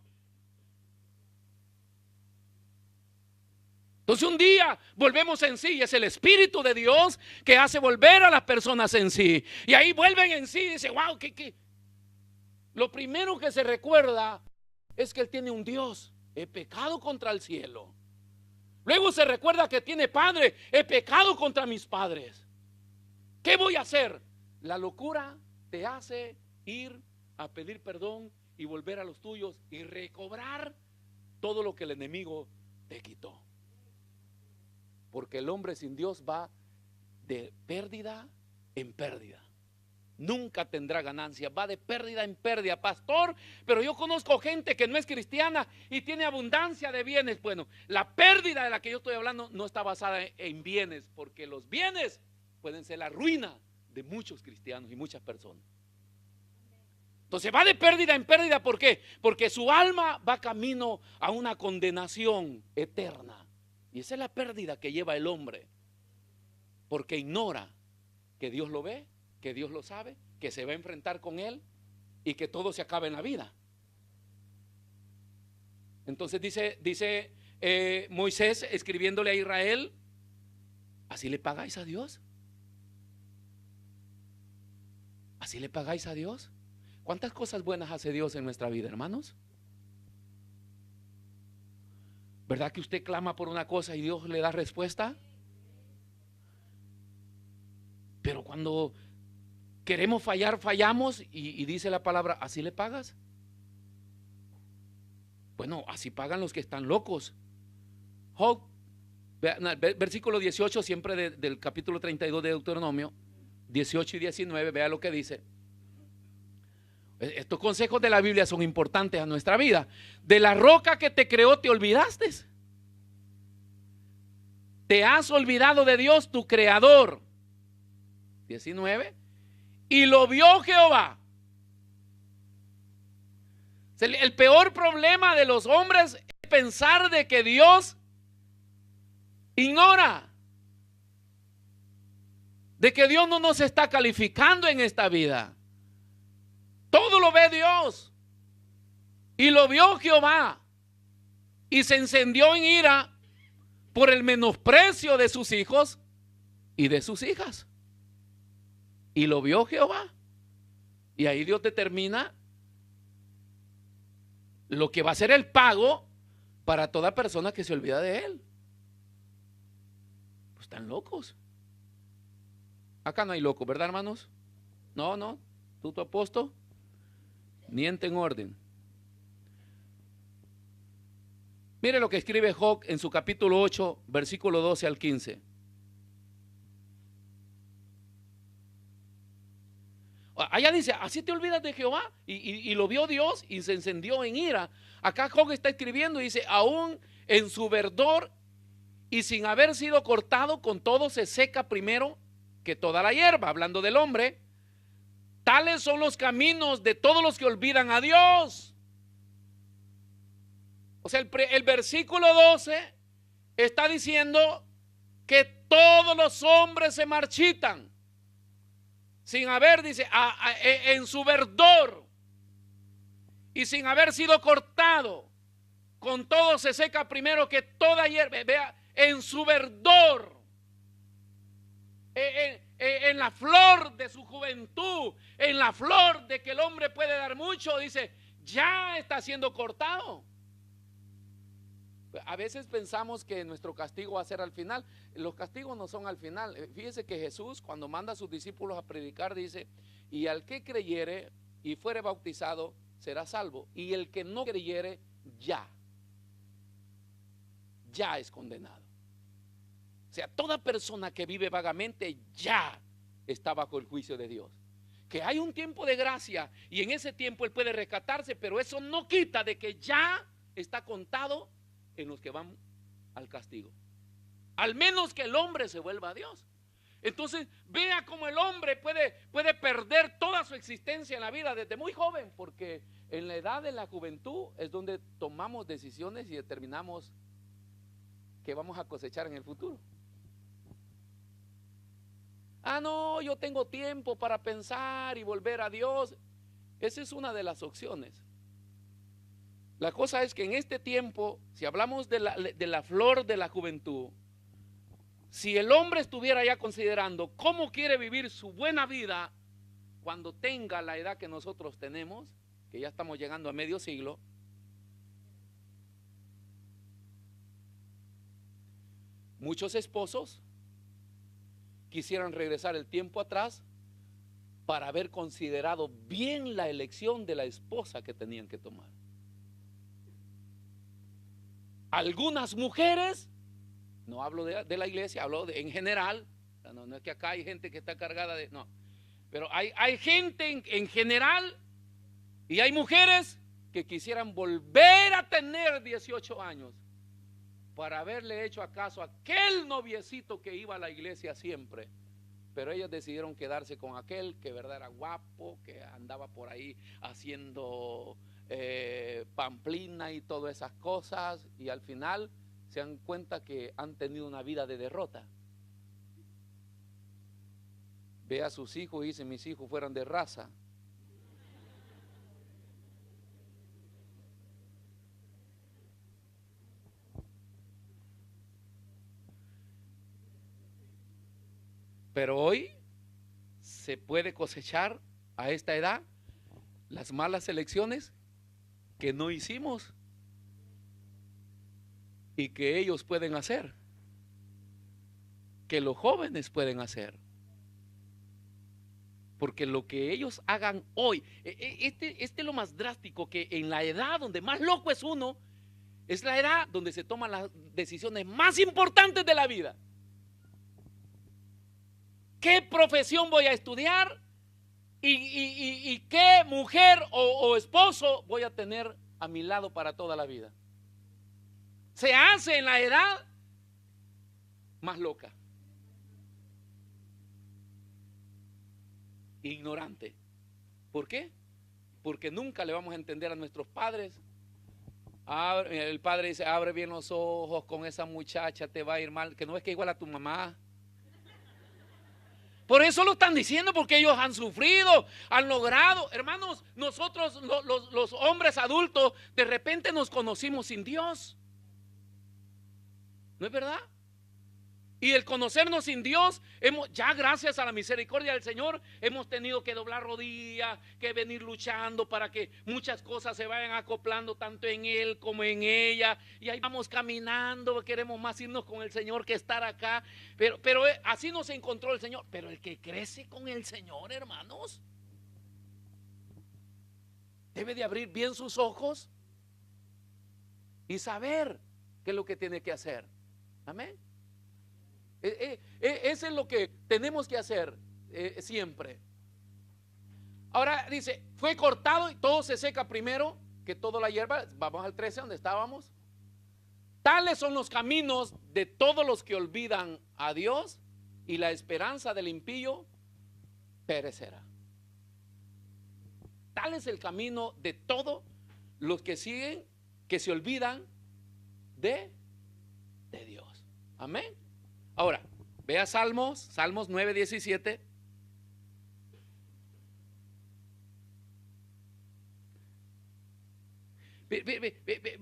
Entonces un día volvemos en sí, y es el Espíritu de Dios que hace volver a las personas en sí. Y ahí vuelven en sí y dicen, wow, ¿qué? Lo primero que se recuerda es que él tiene un Dios. He pecado contra el cielo. Luego se recuerda que tiene padre. He pecado contra mis padres. ¿Qué voy a hacer? La locura te hace ir a pedir perdón y volver a los tuyos y recobrar todo lo que el enemigo te quitó. Porque el hombre sin Dios va de pérdida en pérdida. Nunca tendrá ganancia, va de pérdida en pérdida. Pastor, pero yo conozco gente que no es cristiana y tiene abundancia de bienes. Bueno, la pérdida de la que yo estoy hablando no está basada en bienes, porque los bienes pueden ser la ruina de muchos cristianos y muchas personas. Entonces va de pérdida en pérdida. ¿Por qué? Porque su alma va camino a una condenación eterna. Y esa es la pérdida que lleva el hombre, porque ignora que Dios lo ve, que Dios lo sabe, que se va a enfrentar con él y que todo se acaba en la vida. Entonces dice Moisés, escribiéndole a Israel, ¿así le pagáis a Dios? ¿Así le pagáis a Dios? ¿Cuántas cosas buenas hace Dios en nuestra vida, hermanos? ¿Verdad que usted clama por una cosa y Dios le da respuesta? Pero cuando queremos fallar, fallamos, y dice la palabra, ¿así le pagas? Bueno, así pagan los que están locos. Job, versículo 18, siempre del capítulo 32 de Deuteronomio, 18 y 19, vea lo que dice. Estos consejos de la Biblia son importantes a nuestra vida. De la roca que te creó te olvidaste. Te has olvidado de Dios, tu creador. 19. Y lo vio Jehová. El peor problema de los hombres es pensar de que Dios ignora, de que Dios no nos está calificando en esta vida. Todo lo ve Dios. Y lo vio Jehová, y se encendió en ira por el menosprecio de sus hijos y de sus hijas. Y lo vio Jehová. Y ahí Dios determina lo que va a ser el pago para toda persona que se olvida de él. Están locos. Acá no hay locos, ¿verdad, hermanos? No, tú tu apóstol, niente en orden. Mire lo que escribe Job en su capítulo 8, versículo 12 al 15. Allá dice, así te olvidas de Jehová, y lo vio Dios y se encendió en ira. Acá Job está escribiendo y dice, aún en su verdor y sin haber sido cortado, con todo se seca primero que toda la hierba, hablando del hombre. Tales son los caminos de todos los que olvidan a Dios. O sea, el versículo 12 está diciendo que todos los hombres se marchitan sin haber, dice, en su verdor y sin haber sido cortado, con todo se seca primero que toda hierba. Vea, en su verdor, en la flor de su juventud, en la flor de que el hombre puede dar mucho, dice, ya está siendo cortado. A veces pensamos que nuestro castigo va a ser al final. Los castigos no son al final. Fíjese que Jesús, cuando manda a sus discípulos a predicar, dice, y al que creyere y fuere bautizado será salvo, y el que no creyere ya es condenado. O sea, toda persona que vive vagamente ya está bajo el juicio de Dios. Que hay un tiempo de gracia y en ese tiempo él puede rescatarse, pero eso no quita de que ya está contado en los que van al castigo. Al menos que el hombre se vuelva a Dios. Entonces vea cómo el hombre puede perder toda su existencia en la vida desde muy joven, porque en la edad de la juventud es donde tomamos decisiones y determinamos qué vamos a cosechar en el futuro. No, yo tengo tiempo para pensar y volver a Dios. Esa es una de las opciones. La cosa es que en este tiempo, si hablamos de la flor de la juventud, si el hombre estuviera ya considerando cómo quiere vivir su buena vida cuando tenga la edad que nosotros tenemos, que ya estamos llegando a medio siglo, muchos esposos quisieran regresar el tiempo atrás para haber considerado bien la elección de la esposa que tenían que tomar. Algunas mujeres, no hablo de la iglesia, hablo en general, no es que acá hay gente que está cargada de, no, pero hay gente en general y hay mujeres que quisieran volver a tener 18 años para haberle hecho acaso a aquel noviecito que iba a la iglesia siempre, pero ellos decidieron quedarse con aquel que verdad era guapo, que andaba por ahí haciendo pamplina y todas esas cosas, y al final se dan cuenta que han tenido una vida de derrota. Ve a sus hijos y dice, mis hijos fueran de raza. Pero hoy se puede cosechar a esta edad las malas elecciones que no hicimos y que ellos pueden hacer, que los jóvenes pueden hacer. Porque lo que ellos hagan hoy, este es lo más drástico, que en la edad donde más loco es uno, es la edad donde se toman las decisiones más importantes de la vida. ¿Qué profesión voy a estudiar? ¿Y qué mujer o esposo voy a tener a mi lado para toda la vida? Se hace en la edad más loca, ignorante. ¿Por qué? Porque nunca le vamos a entender a nuestros padres. El padre dice, abre bien los ojos, con esa muchacha te va a ir mal, que no es que igual a tu mamá. Por eso lo están diciendo, porque ellos han sufrido, han logrado. Hermanos, nosotros los hombres adultos de repente nos conocimos sin Dios. ¿No es verdad? Y el conocernos sin Dios, ya gracias a la misericordia del Señor, hemos tenido que doblar rodillas, que venir luchando para que muchas cosas se vayan acoplando tanto en Él como en ella. Y ahí vamos caminando, queremos más irnos con el Señor que estar acá. Pero así nos encontró el Señor. Pero el que crece con el Señor, hermanos, debe de abrir bien sus ojos y saber qué es lo que tiene que hacer. Amén. Eso es lo que tenemos que hacer siempre. Ahora dice, fue cortado y todo se seca primero que toda la hierba. Vamos al 13 donde estábamos. Tales son los caminos de todos los que olvidan a Dios, y la esperanza del impío perecerá. Tal es el camino de todos los que siguen, que se olvidan de Dios. Amén. Ahora, vea Salmos 9:17.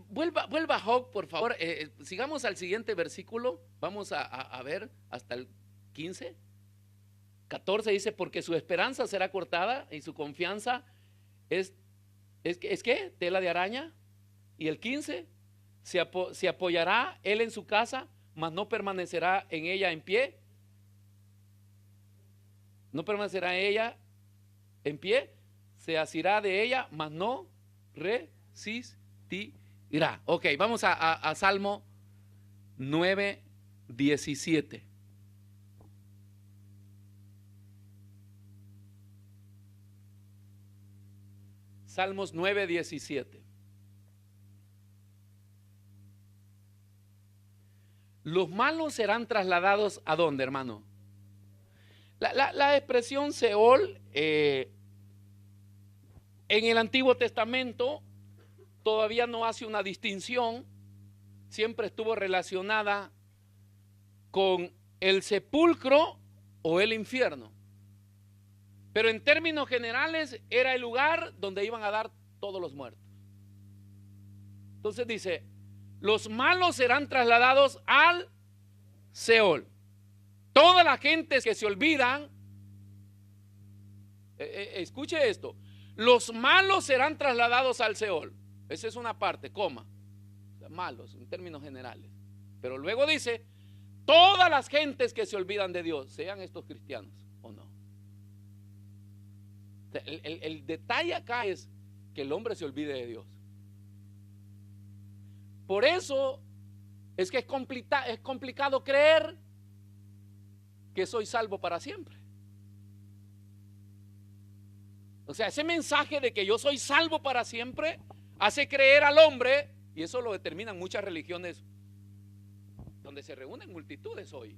Vuelva a Job, por favor. Sigamos al siguiente versículo. Vamos a ver hasta el 15. 14 dice, porque su esperanza será cortada y su confianza es ¿qué? Tela de araña. Y el 15, se apoyará él en su casa, mas no permanecerá en ella en pie. No permanecerá ella en pie, se asirá de ella, mas no resistirá. Ok, vamos a Salmo 9:17. Salmos 9:17. Los malos serán trasladados ¿a dónde, hermano? La expresión Seol en el Antiguo Testamento todavía no hace una distinción, siempre estuvo relacionada con el sepulcro o el infierno. Pero en términos generales era el lugar donde iban a dar todos los muertos. Entonces dice, los malos serán trasladados al Seol. Toda la gente que se olvidan, escuche esto, los malos serán trasladados al Seol. Esa es una parte, coma, malos en términos generales. Pero luego dice, todas las gentes que se olvidan de Dios, sean estos cristianos o no. El detalle acá es que el hombre se olvide de Dios. Por eso es que es complicado creer que soy salvo para siempre. O sea, ese mensaje de que yo soy salvo para siempre hace creer al hombre, y eso lo determinan muchas religiones donde se reúnen multitudes hoy,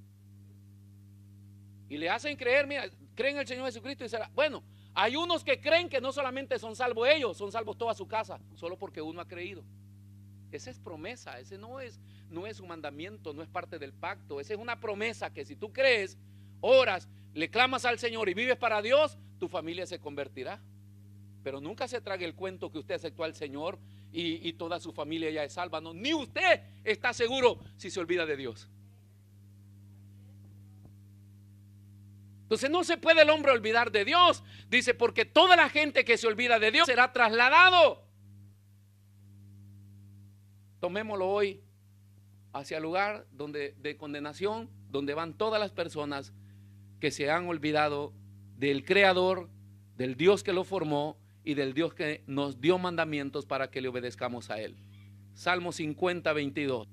y le hacen creer, mira, creen en el Señor Jesucristo y será. Bueno, hay unos que creen que no solamente son salvos ellos, son salvos toda su casa, solo porque uno ha creído. Esa es promesa, ese no es un mandamiento, no es parte del pacto. Esa es una promesa que si tú crees, oras, le clamas al Señor y vives para Dios, tu familia se convertirá. Pero nunca se trague el cuento que usted aceptó al Señor y toda su familia ya es salva. No, ni usted está seguro si se olvida de Dios. Entonces no se puede el hombre olvidar de Dios. Dice, porque toda la gente que se olvida de Dios será trasladado. Tomémoslo hoy hacia el lugar de condenación, donde van todas las personas que se han olvidado del Creador, del Dios que lo formó y del Dios que nos dio mandamientos para que le obedezcamos a Él. Salmo 50:22.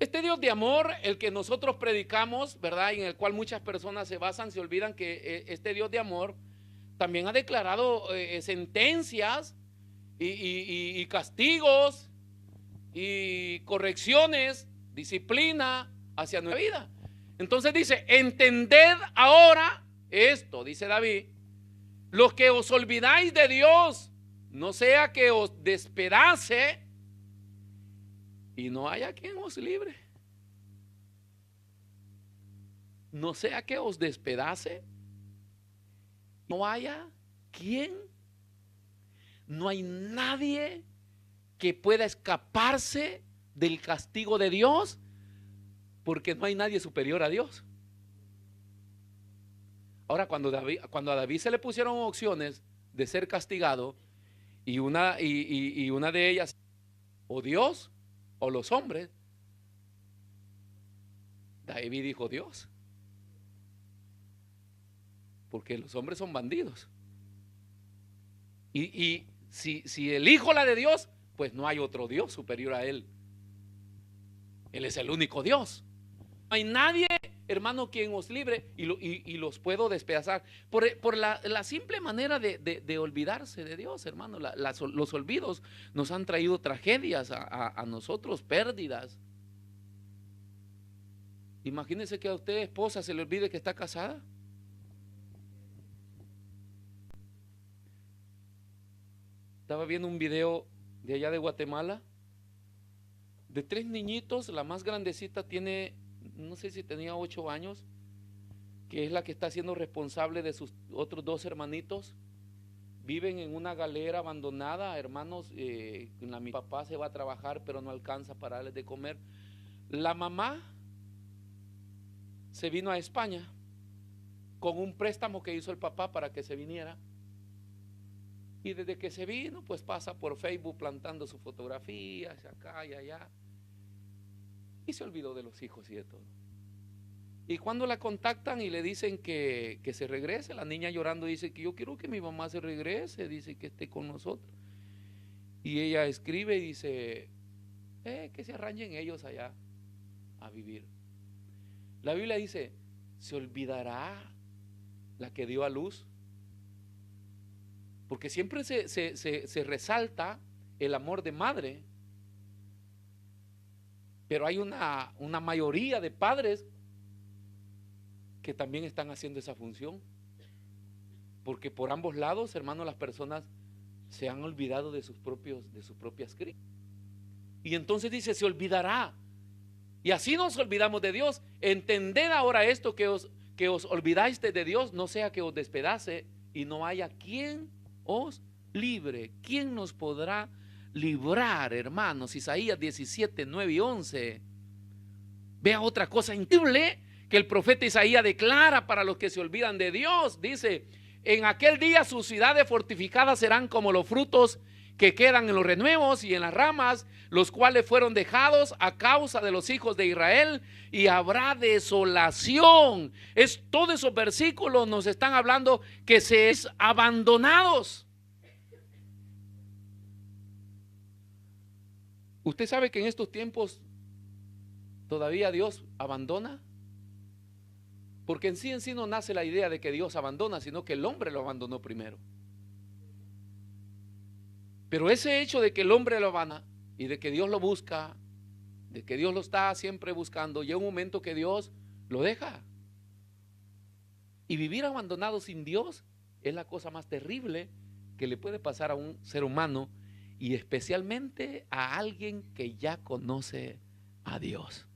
Este Dios de amor, el que nosotros predicamos, ¿verdad? Y en el cual muchas personas se basan, se olvidan que este Dios de amor también ha declarado sentencias y castigos y correcciones, disciplina hacia nuestra vida. Entonces dice, entended ahora esto, dice David, los que os olvidáis de Dios, no sea que os despedace y no haya quien os libre. No sea que os despedace, no haya quien. No hay nadie que pueda escaparse del castigo de Dios, porque no hay nadie superior a Dios. Ahora, cuando a David se le pusieron opciones de ser castigado, y una de ellas, o Dios o los hombres, David dijo Dios, porque los hombres son bandidos. Y si elijo la de Dios, pues no hay otro Dios superior a Él. Él es el único Dios. No hay nadie, hermano, quien os libre, y los puedo despedazar por la simple manera de olvidarse de Dios, hermano. Los olvidos nos han traído tragedias a nosotros, pérdidas. Imagínense que a usted, esposa, se le olvide que está casada. Estaba viendo un video de allá de Guatemala, de 3 niñitos. La más grandecita tiene, no sé si tenía 8 años, que es la que está siendo responsable de sus otros 2 hermanitos. Viven en una galera abandonada, hermanos. Mi papá se va a trabajar, pero no alcanza para darles de comer. La mamá se vino a España con un préstamo que hizo el papá para que se viniera. Y desde que se vino, pues pasa por Facebook plantando sus fotografías acá y allá. Y se olvidó de los hijos y de todo. Y cuando la contactan y le dicen que se regrese, la niña llorando dice que yo quiero que mi mamá se regrese, dice que esté con nosotros. Y ella escribe y dice, que se arranjen ellos allá a vivir. La Biblia dice, ¿se olvidará la que dio a luz? Porque siempre se resalta el amor de madre, pero hay una mayoría de padres que también están haciendo esa función, porque por ambos lados, hermanos, las personas se han olvidado de sus propias crías. Y entonces dice, se olvidará. Y así nos olvidamos de Dios. Entended ahora esto, que os olvidáis de Dios, no sea que os despedace y no haya quien os libre. ¿Quién nos podrá librar, hermanos? Isaías 17, 9 y 11. Vea otra cosa increíble que el profeta Isaías declara para los que se olvidan de Dios. Dice, en aquel día sus ciudades fortificadas serán como los frutos que quedan en los renuevos y en las ramas, los cuales fueron dejados a causa de los hijos de Israel, y habrá desolación. Todos esos versículos nos están hablando que se es abandonados. ¿Usted sabe que en estos tiempos todavía Dios abandona? Porque en sí no nace la idea de que Dios abandona, sino que el hombre lo abandonó primero. Pero ese hecho de que el hombre lo abandona y de que Dios lo busca, de que Dios lo está siempre buscando, llega un momento que Dios lo deja. Y vivir abandonado sin Dios es la cosa más terrible que le puede pasar a un ser humano, y especialmente a alguien que ya conoce a Dios.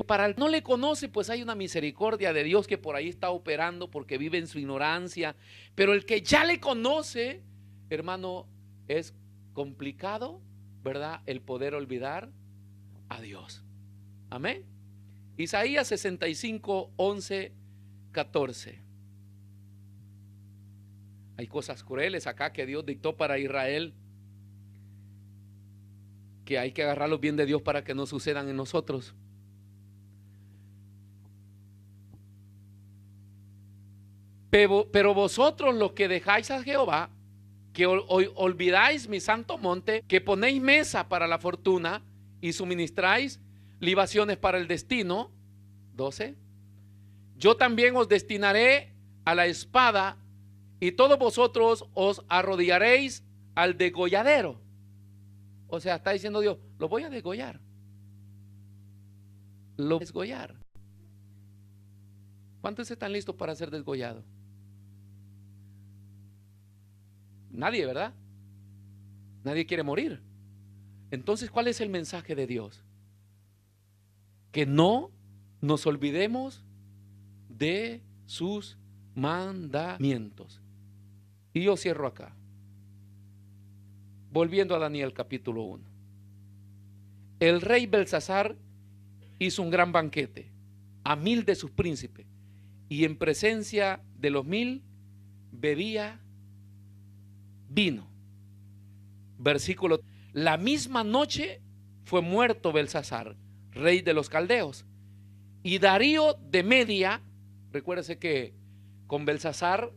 Para el que no le conoce, pues hay una misericordia de Dios que por ahí está operando porque vive en su ignorancia. Pero el que ya le conoce, hermano, es complicado, ¿verdad?, el poder olvidar a Dios. Amén. Isaías 65, 11, 14. Hay cosas crueles acá que Dios dictó para Israel, que hay que agarrarlos bien de Dios para que no sucedan en nosotros. Pero vosotros, los que dejáis a Jehová, que olvidáis mi santo monte, que ponéis mesa para la fortuna y suministráis libaciones para el destino, 12, yo también os destinaré a la espada, y todos vosotros os arrodillaréis al degolladero. O sea, está diciendo Dios, lo voy a degollar. Lo voy a desgollar. ¿Cuántos están listos para ser desgollados? Nadie, ¿verdad? Nadie quiere morir. Entonces, ¿cuál es el mensaje de Dios? Que no nos olvidemos de sus mandamientos. Y yo cierro acá, volviendo a Daniel capítulo 1. el rey Belsasar hizo un gran banquete a 1000 de sus príncipes, y en presencia de los 1000 bebía vino. Versículo: la misma noche fue muerto Belsasar, rey de los caldeos, y Darío de Media. Recuérdese que con Belsasar,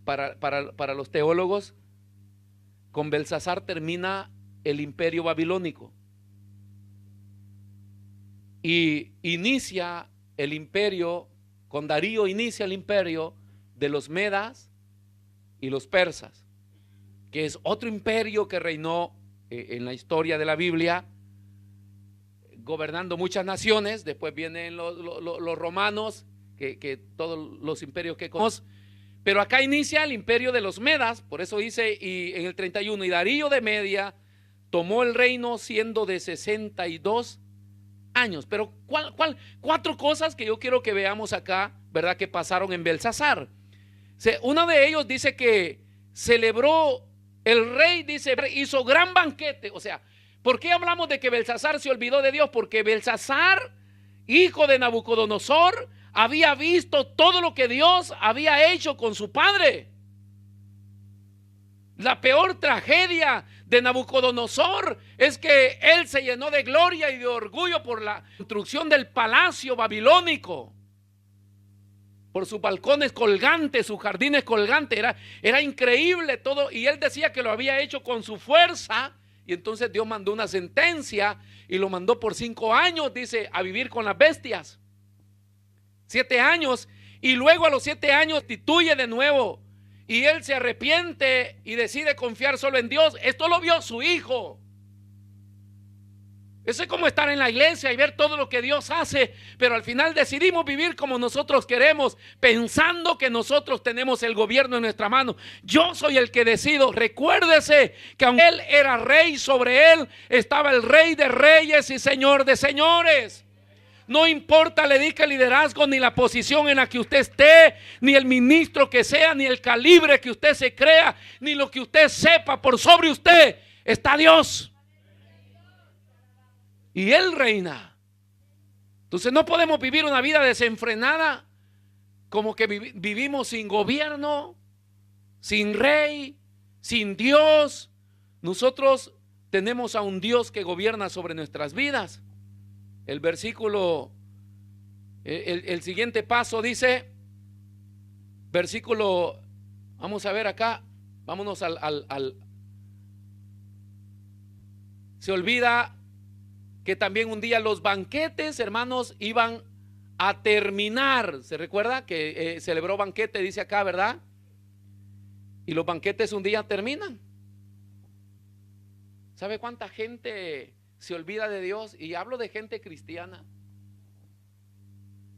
para los teólogos, con Belsasar termina el imperio babilónico y inicia el imperio, con Darío inicia el imperio de los medas y los persas, que es otro imperio que reinó en la historia de la Biblia, gobernando muchas naciones. Después vienen los romanos, que todos los imperios que conocemos. Pero acá inicia el imperio de los medas. Por eso dice, y en el 31, y Darío de Media tomó el reino siendo de 62 años. Pero cuatro cosas que yo quiero que veamos acá, ¿verdad?, que pasaron en Belsasar. Uno de ellos dice que celebró, el rey dice, hizo gran banquete. O sea, ¿por qué hablamos de que Belsasar se olvidó de Dios? Porque Belsasar, hijo de Nabucodonosor, había visto todo lo que Dios había hecho con su padre. La peor tragedia de Nabucodonosor es que él se llenó de gloria y de orgullo por la construcción del palacio babilónico, por sus balcones colgantes, sus jardines colgantes. Era increíble todo, y él decía que lo había hecho con su fuerza. Y entonces Dios mandó una sentencia y lo mandó por 5 años, dice, a vivir con las bestias. 7 años, y luego a los 7 años destituye de nuevo, y él se arrepiente y decide confiar solo en Dios. Esto lo vio su hijo. Eso es como estar en la iglesia y ver todo lo que Dios hace, pero al final decidimos vivir como nosotros queremos, pensando que nosotros tenemos el gobierno en nuestra mano. Yo soy el que decido. Recuérdese que aunque él era rey, sobre él estaba el Rey de Reyes y Señor de Señores. No importa, le dedique el liderazgo, ni la posición en la que usted esté, ni el ministro que sea, ni el calibre que usted se crea, ni lo que usted sepa. Por sobre usted está Dios, y Él reina. Entonces no podemos vivir una vida desenfrenada, como que vivimos sin gobierno, sin rey, sin Dios. Nosotros tenemos a un Dios que gobierna sobre nuestras vidas. El versículo, el siguiente paso dice, versículo, vamos a ver acá, vámonos se olvida que también un día los banquetes, hermanos, iban a terminar. ¿Se recuerda que celebró banquete, dice acá, verdad? Y los banquetes un día terminan. ¿Sabe cuánta gente se olvida de Dios? Y hablo de gente cristiana.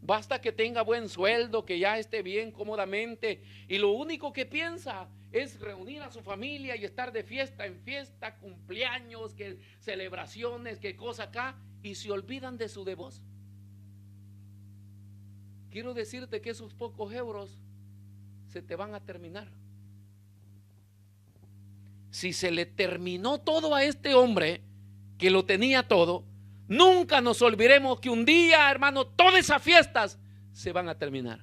Basta que tenga buen sueldo, que ya esté bien cómodamente, y lo único que piensa es reunir a su familia y estar de fiesta en fiesta, cumpleaños, que celebraciones, que cosa acá, y se olvidan de su devoción. Quiero decirte que esos pocos euros se te van a terminar. Si se le terminó todo a este hombre, que lo tenía todo, nunca nos olvidemos que un día, hermano, todas esas fiestas se van a terminar.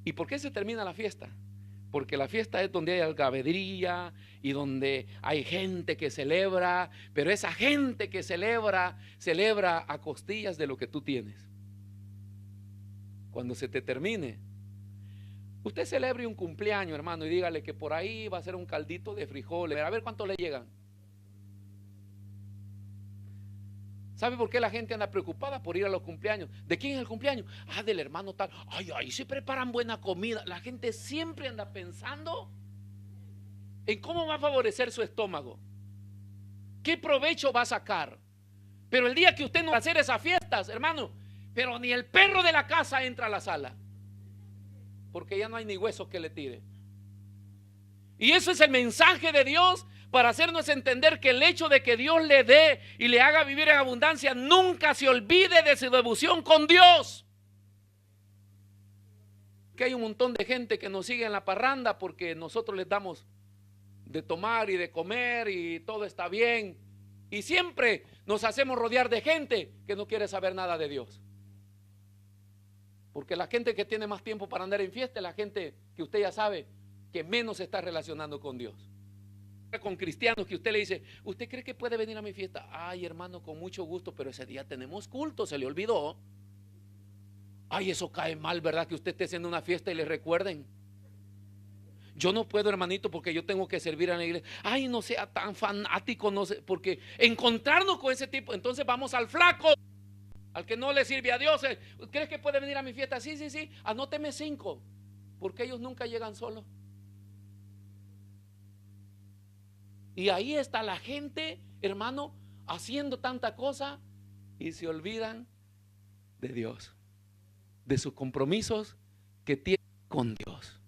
¿Y por qué se termina la fiesta? Porque la fiesta es donde hay algarabía y donde hay gente que celebra, pero esa gente que celebra a costillas de lo que tú tienes. Cuando se te termine, usted celebre un cumpleaños, hermano, y dígale que por ahí va a ser un caldito de frijoles, a ver cuánto le llegan. ¿Sabe por qué la gente anda preocupada por ir a los cumpleaños? ¿De quién es el cumpleaños? Ah, del hermano tal. Ay, ahí se preparan buena comida. La gente siempre anda pensando en cómo va a favorecer su estómago, qué provecho va a sacar. Pero el día que usted no va a hacer esas fiestas, hermano, pero ni el perro de la casa entra a la sala, porque ya no hay ni huesos que le tire. Y eso es el mensaje de Dios, para hacernos entender que el hecho de que Dios le dé y le haga vivir en abundancia, nunca se olvide de su devoción con Dios. Que hay un montón de gente que nos sigue en la parranda porque nosotros les damos de tomar y de comer y todo está bien, Y siempre nos hacemos rodear de gente que no quiere saber nada de Dios. Porque la gente que tiene más tiempo para andar en fiesta es la gente que usted ya sabe que menos se está relacionando con Dios. Con cristianos que usted le dice, ¿usted cree que puede venir a mi fiesta? Ay, hermano, con mucho gusto, pero ese día tenemos culto, se le olvidó. Ay, eso cae mal, ¿verdad? Que usted esté haciendo una fiesta y le recuerden. Yo no puedo, hermanito, porque yo tengo que servir a la iglesia. Ay, no sea tan fanático, no sé, porque encontrarnos con ese tipo, entonces vamos al flaco, al que no le sirve a Dios. ¿Crees que puede venir a mi fiesta? Sí, sí, sí, anóteme 5, porque ellos nunca llegan solos. Y ahí está la gente, hermano, haciendo tanta cosa y se olvidan de Dios, de sus compromisos que tienen con Dios.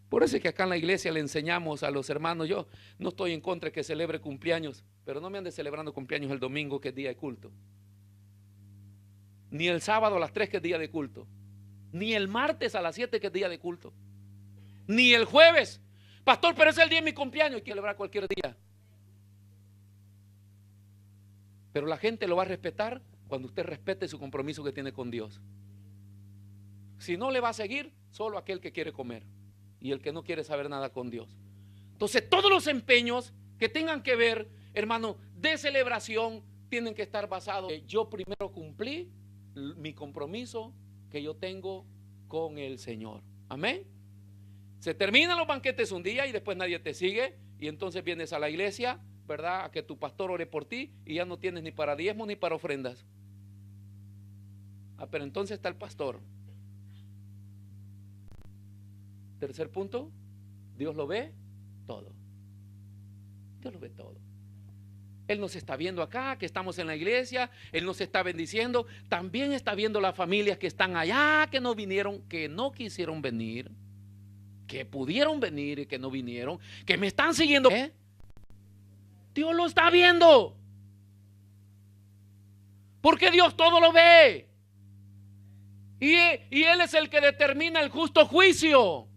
Por eso es que acá en la iglesia le enseñamos a los hermanos, yo no estoy en contra de que celebre cumpleaños, pero no me ande celebrando cumpleaños el domingo, que es día de culto. Ni el sábado a las 3, que es día de culto. Ni el martes a las 7, que es día de culto. Ni el jueves. Pastor, pero es el día de mi cumpleaños, hay que celebrar cualquier día. Pero la gente lo va a respetar cuando usted respete su compromiso que tiene con Dios. Si no, le va a seguir solo aquel que quiere comer y el que no quiere saber nada con Dios. Entonces, todos los empeños que tengan que ver, hermano, de celebración, tienen que estar basados en yo primero cumplí mi compromiso que yo tengo con el Señor. Amén. Se terminan los banquetes un día y después nadie te sigue, y entonces vienes a la iglesia, ¿verdad?, a que tu pastor ore por ti y ya no tienes ni para diezmos ni para ofrendas. Pero entonces está el pastor. Tercer punto, Dios lo ve todo. Dios lo ve todo. Él nos está viendo acá, que estamos en la iglesia, Él nos está bendiciendo, también está viendo las familias que están allá, que no vinieron, que no quisieron venir, que pudieron venir y que no vinieron, que me están siguiendo. Dios lo está viendo, porque Dios todo lo ve, y Él es el que determina el justo juicio,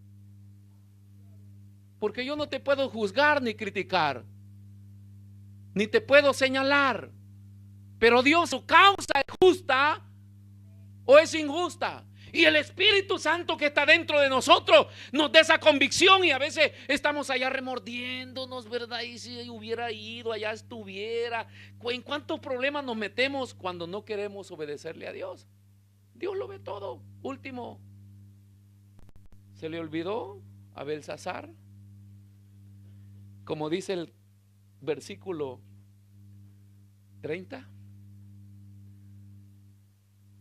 porque yo no te puedo juzgar ni criticar, ni te puedo señalar, pero Dios, su causa es justa o es injusta. Y el Espíritu Santo que está dentro de nosotros nos da esa convicción, y a veces estamos allá remordiéndonos, ¿verdad? Y si hubiera ido, allá estuviera. ¿En cuántos problemas nos metemos cuando no queremos obedecerle a Dios? Dios lo ve todo. Último, ¿se le olvidó a Belsasar? Como dice el versículo 30.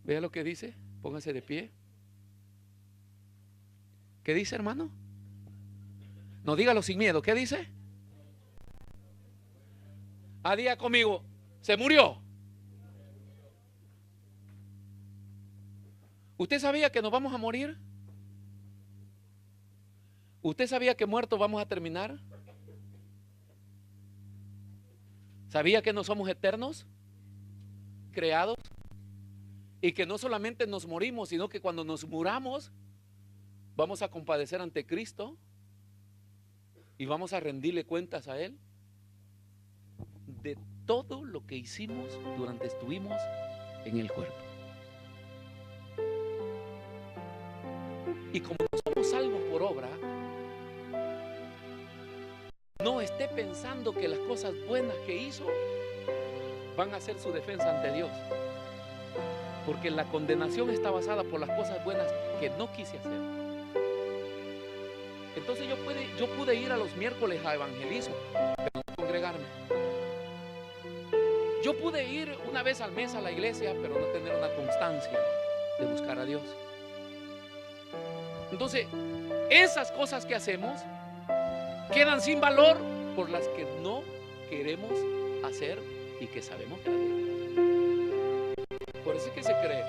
Vea lo que dice, póngase de pie. ¿Qué dice, hermano? No, dígalo sin miedo. ¿Qué dice? Diga conmigo, se murió. ¿Usted sabía que nos vamos a morir? ¿Usted sabía que muertos vamos a terminar? ¿Sabía que no somos eternos, creados? Y que no solamente nos morimos, sino que cuando nos muramos vamos a compadecer ante Cristo y vamos a rendirle cuentas a Él de todo lo que hicimos durante estuvimos en el cuerpo. Y como no somos salvos por obra, no esté pensando que las cosas buenas que hizo van a ser su defensa ante Dios, porque la condenación está basada por las cosas buenas que no quise hacer. Entonces yo pude ir a los miércoles a evangelismo, pero no congregarme. Yo pude ir una vez al mes a la iglesia, pero no tener una constancia de buscar a Dios. Entonces, esas cosas que hacemos quedan sin valor por las que no queremos hacer y que sabemos que las debemos hacer. Por eso es que se cree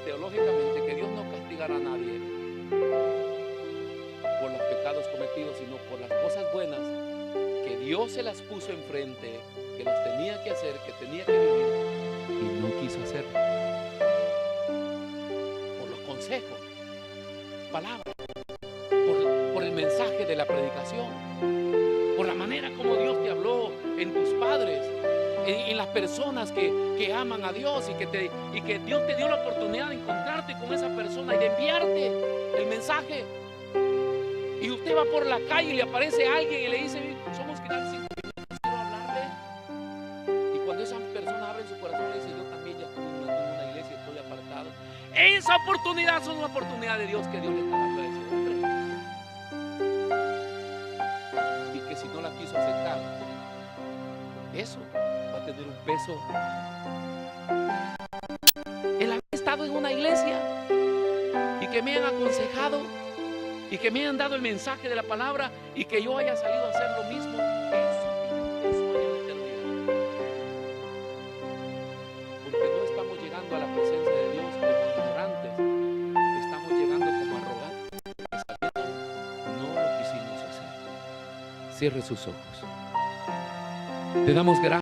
teológicamente que Dios no castigará a nadie por los pecados cometidos, sino por las cosas buenas que Dios se las puso enfrente, que las tenía que hacer, que tenía que vivir y no quiso hacer. Por los consejos, palabras, por el mensaje de la predicación, por la manera como Dios te habló en tus padres, en las personas que aman a Dios y que Dios te dio la oportunidad de encontrarte con esa persona y de enviarte el mensaje. Y usted va por la calle y le aparece alguien y le dice: somos cristianos, 5 minutos, quiero hablarle. Y cuando esa persona abre su corazón y dice: yo también ya estuve en una iglesia, estoy apartado. Esa oportunidad es una oportunidad de Dios que Dios le está dando a ese hombre. Y que si no la quiso aceptar, eso va a tener un peso. El haber estado en una iglesia y que me han aconsejado y que me han dado el mensaje de la palabra y que yo haya salido a hacer lo mismo, eso allá en la eternidad. Porque no estamos llegando a la presencia de Dios como ignorantes, estamos llegando como arrogantes, que sabiendo no lo quisimos hacer. Cierre sus ojos. Te damos gracias.